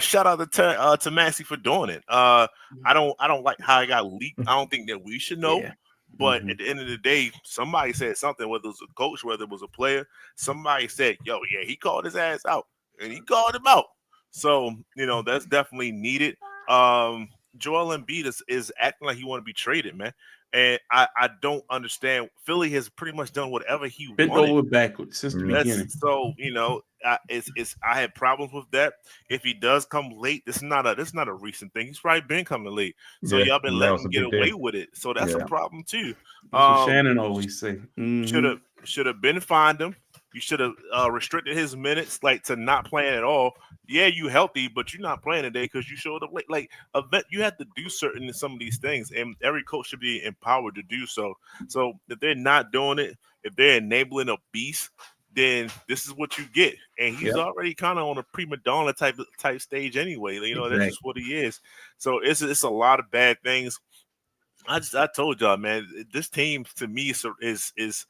shout out to Maxey for doing it. I don't like how it got leaked. I don't think that we should know. Yeah. But at the end of the day, somebody said something, whether it was a coach, whether it was a player, somebody said, he called his ass out. And he called him out. So, that's definitely needed. Joel Embiid is acting like he want to be traded, man. And I don't understand. Philly has pretty much done whatever he bent wanted. Over backwards since the beginning. So, I had problems with that. If he does come late, this is not a recent thing. He's probably been coming late. So y'all been letting him get away with it. So that's a problem too. That's what Shannon always say. Should have been fined him. You should have restricted his minutes, to not playing at all. Yeah, you healthy, but you're not playing today because you showed up late. You have to do some of these things, and every coach should be empowered to do so. So if they're not doing it, if they're enabling a beast, then this is what you get. And he's already kind of on a prima donna type stage anyway. Exactly. That's just what he is. So it's a lot of bad things. I told y'all, man, this team to me is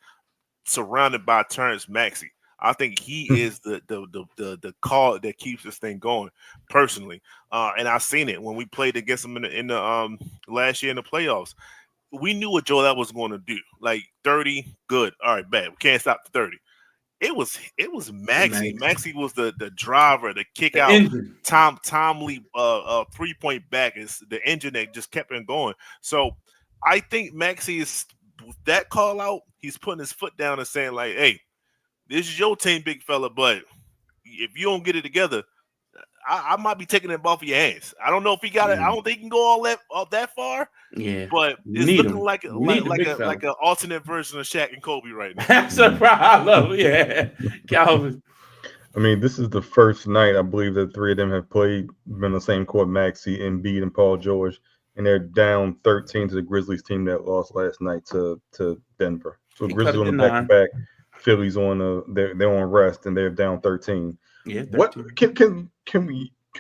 surrounded by Terrence Maxey. I think he is the call that keeps this thing going personally. And I've seen it when we played against him in the last year in the playoffs. We knew what Joel was going to do. 30, good. All right, bad. We can't stop the 30. It was Maxey. Maxey was the driver, the kick out, timely 3-point back is the engine that just kept on going. So I think Maxey is that call out. He's putting his foot down and saying hey, this is your team, big fella, but if you don't get it together, I might be taking it off of your hands. I don't know if he got it. I don't think he can go all that far. Yeah, but it's looking like an alternate version of Shaq and Kobe right now. That's a problem. Yeah, Calvin. I mean, this is the first night I believe that three of them have been on the same court: Maxey, Embiid, and Paul George, and they're down 13 to the Grizzlies team that lost last night to Denver. So Grizzlies on the back-to-back. Philly's on they're on rest and they're down 13. Yeah. 13. What can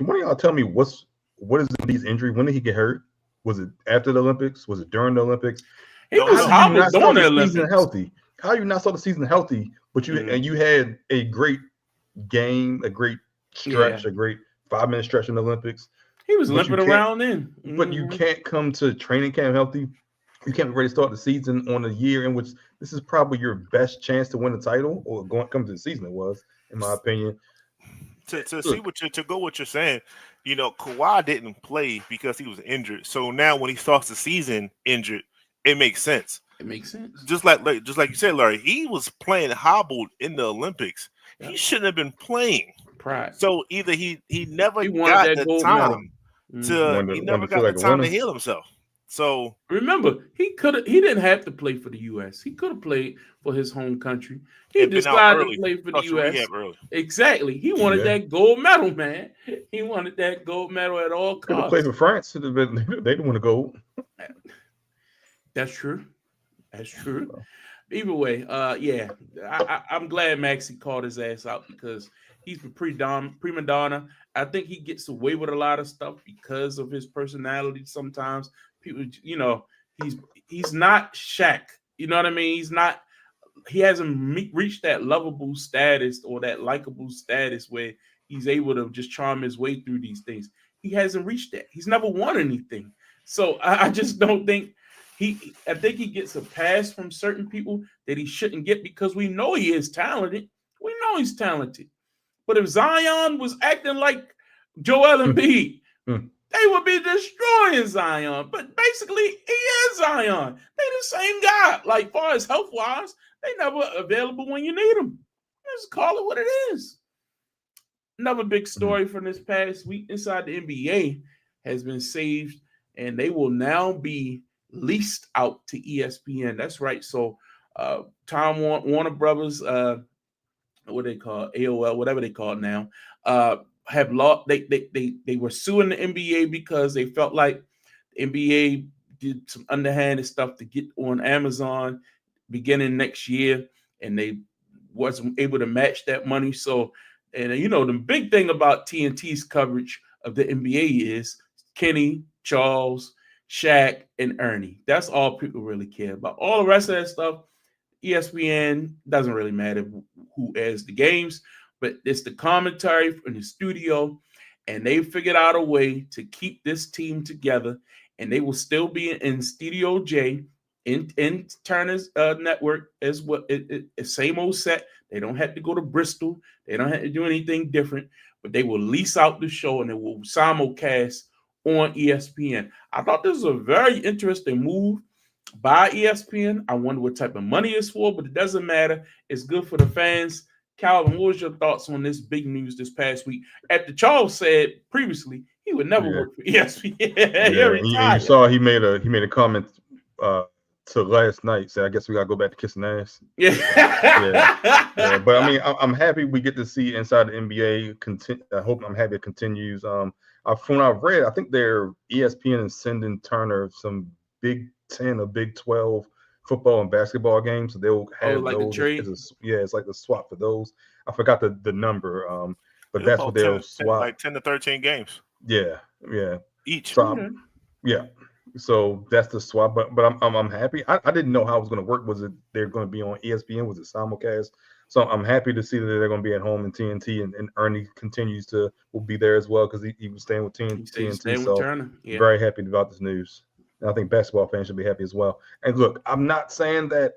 one of y'all tell me what is Embiid's injury? When did he get hurt? Was it after the Olympics? Was it during the Olympics? He was How do you not hobbled start during the the season Olympics. healthy? How you not start the season healthy? But you had a great game, a great stretch, a great 5-minute stretch in the Olympics. He was limping around then. But you can't come to training camp healthy. You can't be ready to start the season on a year in which this is probably your best chance to win the title, or come to the season it was, in my opinion. To go what you're saying, Kawhi didn't play because he was injured. So now when he starts the season injured, it makes sense. It makes sense. Just like you said, Larry, he was playing hobbled in the Olympics. Yep. He shouldn't have been playing. Pride. So either he never got the time to heal himself. So remember, he didn't have to play for the U.S. He could have played for his home country. He decided to play for the U.S. Exactly. He wanted that gold medal, man. He wanted that gold medal at all costs. Could have played for France. They didn't want to go. That's true. That's true. Either way, I'm glad Maxey called his ass out because he's a prima donna. I think he gets away with a lot of stuff because of his personality. Sometimes people, he's not Shaq. You know what I mean? He hasn't reached that lovable status or that likable status where he's able to just charm his way through these things. He hasn't reached that. He's never won anything. So I just don't think I think he gets a pass from certain people that he shouldn't get because we know he is talented. We know he's talented. But if Zion was acting like Joel Embiid, they would be destroying Zion. But basically, he is Zion. They the same guy. Like, far as health-wise, they never available when you need them. Just call it what it is. Another big story from this past week inside the NBA has been saved, and they will now be leased out to ESPN. That's right. So Time Warner Brothers, what they call AOL, whatever they call it now, have lost. They were suing the NBA because they felt like the NBA did some underhanded stuff to get on Amazon beginning next year, and they wasn't able to match that money. So, and the big thing about TNT's coverage of the NBA is Kenny, Charles, Shaq, and Ernie. That's all people really care about. All the rest of that stuff, ESPN doesn't really matter who airs the games, but it's the commentary in the studio, and they figured out a way to keep this team together, and they will still be in Studio J in Turner's network as well. Same old set. They don't have to go to Bristol. They don't have to do anything different, but they will lease out the show and it will simulcast on ESPN. I thought this was a very interesting move by ESPN. I wonder what type of money it's for, but it doesn't matter. It's good for the fans. Calvin, what was your thoughts on this big news this past week? After Charles said previously he would never work for ESPN. And you saw he made a comment to last night. Said, I guess we gotta go back to kissing ass. Yeah. But I mean, I'm happy we get to see inside the NBA. I'm happy it continues. From what I've read, I think ESPN is sending Turner some Big 10 or Big 12 football and basketball games. So they'll have like those. It's like the swap for those. I forgot the number. But that's what they'll swap. Like 10 to 13 games. Yeah. Each. So, So that's the swap. But I'm happy. I didn't know how it was going to work. Was it they're going to be on ESPN? Was it simulcast? So I'm happy to see that they're going to be at home in TNT, and Ernie will be there as well because he was staying with TNT. So very happy about this news. And I think basketball fans should be happy as well. And look, I'm not saying that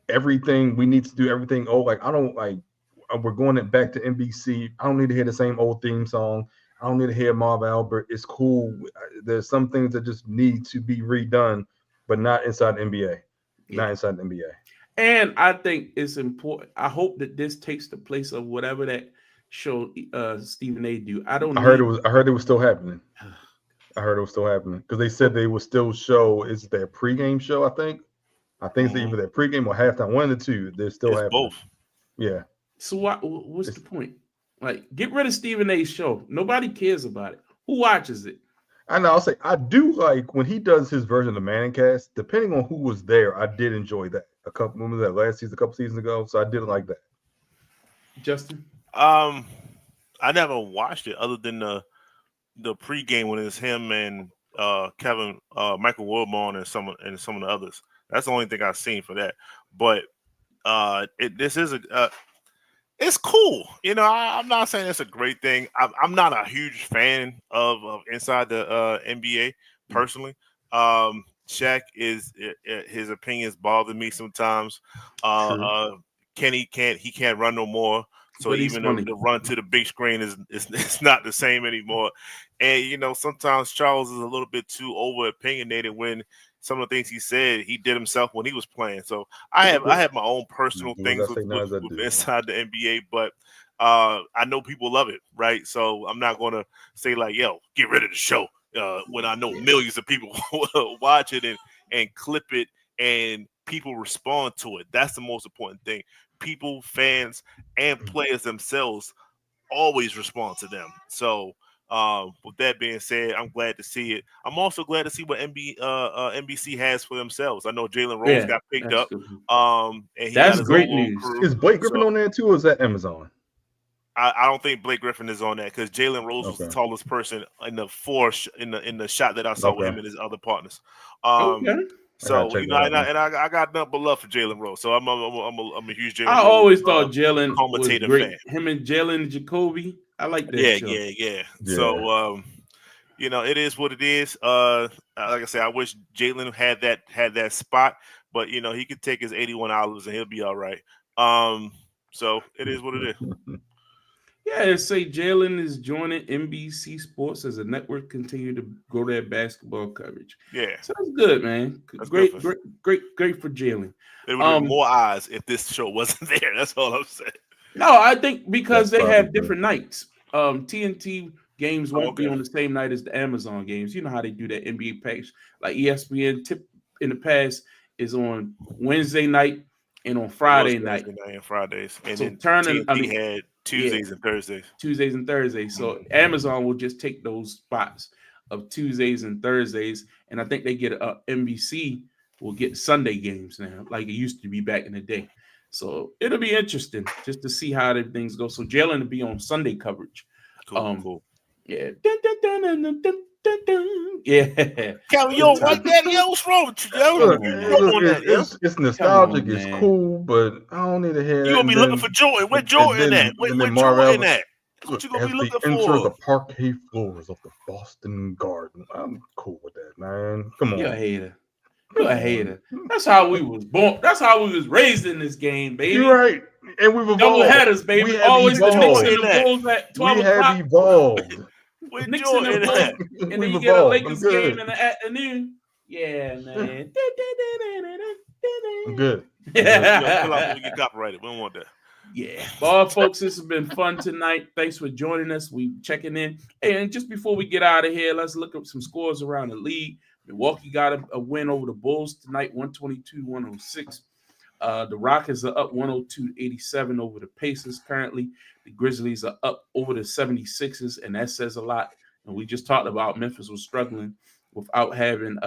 we need to do everything. We're going back to NBC. I don't need to hear the same old theme song. I don't need to hear Marv Albert. It's cool. There's some things that just need to be redone, but not inside the NBA. Not inside the NBA. And I think it's important. I hope that this takes the place of whatever that show Stephen A. do. I heard it was still happening. I heard it was still happening because they said they would still show. Is their pregame show? I think it's either their pregame or halftime. One of the two. They're still happening. Both. Yeah. So what's the point? Like, get rid of Stephen A.'s show. Nobody cares about it. Who watches it? I know. I'll say I do like when he does his version of the Manningcast. Depending on who was there, I did enjoy that. A couple seasons ago. So I did like that. Justin, I never watched it other than the pregame when it's him and Michael Wilbon and some of the others. That's the only thing I've seen for that. But this is it's cool. I'm not saying it's a great thing. I'm not a huge fan of inside the NBA personally. Shaq his opinions bother me sometimes. Kenny can't run no more. So But even the run to the big screen is it's not the same anymore. And sometimes Charles is a little bit too over opinionated when some of the things he said he did himself when he was playing. So I have my own personal things with inside the NBA, but I know people love it, right? So I'm not gonna say like, yo, get rid of the show when I know millions of people watch it and clip it and people respond to it. That's the most important thing. People, fans, and players themselves always respond to them. So with that being said, I'm glad to see it. I'm also glad to see what NBC has for themselves. I know Jalen Rose got picked up. And he that's got his great own news. crew. Is Blake Griffin on there too, or is that Amazon? I don't think Blake Griffin is on that because Jalen Rose was the tallest person in the shot that I saw with him and his other partners. So I got nothing but love for Jalen Rose. So I'm a huge Jalen. I Rose, always thought Jalen was great. Fan. Him and Jalen Jacoby, I like that. Yeah. So it is what it is. Like I said, I wish Jalen had that spot, but he could take his 81 olives and he'll be all right. So it is what it is. Yeah, and say Jalen is joining NBC Sports as a network continue to grow their basketball coverage. Yeah, so that's good, man. That's great good for Jalen. It would have been more eyes if this show wasn't there. That's all I'm saying. No, I think because they have different nights. TNT games won't be on the same night as the Amazon games. You know how they do that NBA package. Like ESPN tip in the past is on Wednesday night and on Friday night. Wednesday night and Fridays. And so then TNT had Tuesdays and Thursdays. Tuesdays and Thursdays. So Amazon will just take those spots of Tuesdays and Thursdays, and I think they get NBC will get Sunday games now, like it used to be back in the day. So it'll be interesting just to see how things go. So Jalen will be on Sunday coverage. Cool. Yeah. Yeah. Calvin, yo, like that? Yo, what's wrong with you? It's nostalgic. It's cool, but I don't need to hear. You gonna be looking for Jordan? Where Jordan at? Where Jordan at? What you gonna be looking for? Enter the parquet floors of the Boston Garden. I'm cool with that, man. Come on. You're a hater. You're a hater. That's how we was born. That's how we was raised in this game, baby. You're right. And we've evolved. Double headers, baby. We always the evolved. Knicks and the Bulls at 12 we o'clock. have evolved. With Knicks Jordan and the Bulls, and then you get a Lakers game in the afternoon. Yeah, man. I'm good. Yeah. We get copyrighted. We don't want that. Yeah. Well, folks, this has been fun tonight. Thanks for joining us. We checking in. Hey, and just before we get out of here, let's look up some scores around the league. Milwaukee got a win over the Bulls tonight, 122-106. The Rockets are up 102-87 over the Pacers currently. The Grizzlies are up over the 76ers, and that says a lot. And we just talked about Memphis was struggling without having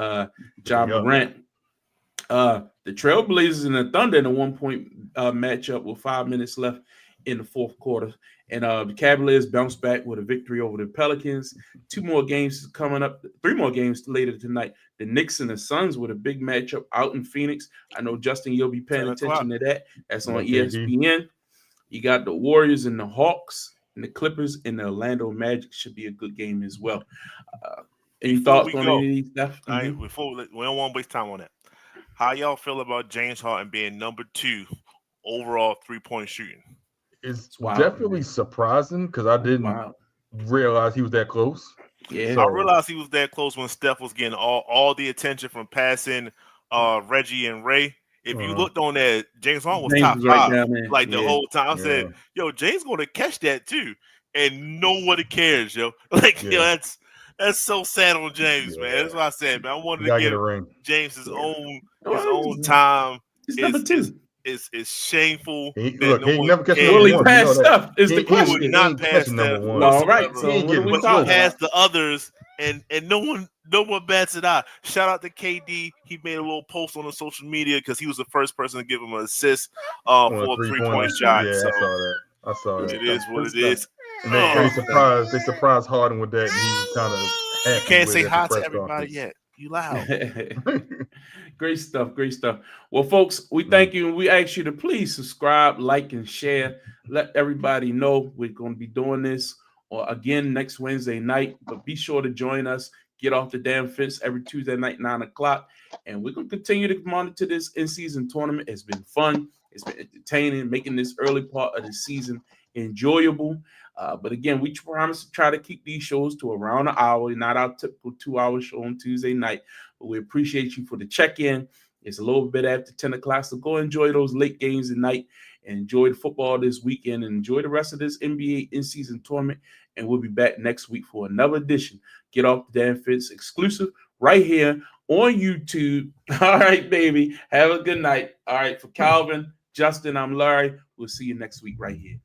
John Morant. The Trailblazers and the Thunder in a 1-point matchup with 5 minutes left in the fourth quarter. And the Cavaliers bounced back with a victory over the Pelicans. 2 more games coming up, 3 more games later tonight. The Knicks and the Suns with a big matchup out in Phoenix. I know, Justin, you'll be paying attention to that. That's on ESPN. You got the Warriors and the Hawks and the Clippers and the Orlando Magic. Should be a good game as well. Any thoughts on any of these stuff? Before we don't want to waste time on that. How y'all feel about James Harden being number 2 overall 3-point shooting? It's definitely surprising because I didn't realize he was that close. Yeah, I realized he was that close when Steph was getting all the attention from passing Reggie and Ray. If you looked on that, James Harden was top 5 right the whole time. I said, yo, James going to catch that too. And nobody cares, yo. Yo, that's so sad on James, man. That's what I said, man. I wanted to give James his own time. He's number 2. It's shameful. He never catch number 1. He passed stuff. Is the question? He not pass number 1. All right, so he passed the others, and no one bats an eye. Shout out to KD. He made a little post on the social media because he was the first person to give him an assist for a 3-point shot. Yeah, so I saw that. It is what it is. And they surprised Harden with that, and he was kind of You can't say at the hi to press everybody conference. yet. You loud. Great stuff. Great stuff. Well, folks, we thank you. And we ask you to please subscribe, like, and share. Let everybody know we're going to be doing this again next Wednesday night. But be sure to join us. Get off the damn fence every Tuesday night, 9 o'clock. And we're going to continue to monitor this in-season tournament. It's been fun. It's been entertaining, making this early part of the season enjoyable. But again, we promise to try to keep these shows to around an hour, not our typical 2-hour show on Tuesday night. But we appreciate you for the check-in. It's a little bit after 10 o'clock, so go enjoy those late games tonight and enjoy the football this weekend and enjoy the rest of this NBA in-season tournament. And we'll be back next week for another edition. Get Off the Damn Fence exclusive right here on YouTube. All right, baby. Have a good night. All right, for Calvin, Justin, I'm Larry. We'll see you next week right here.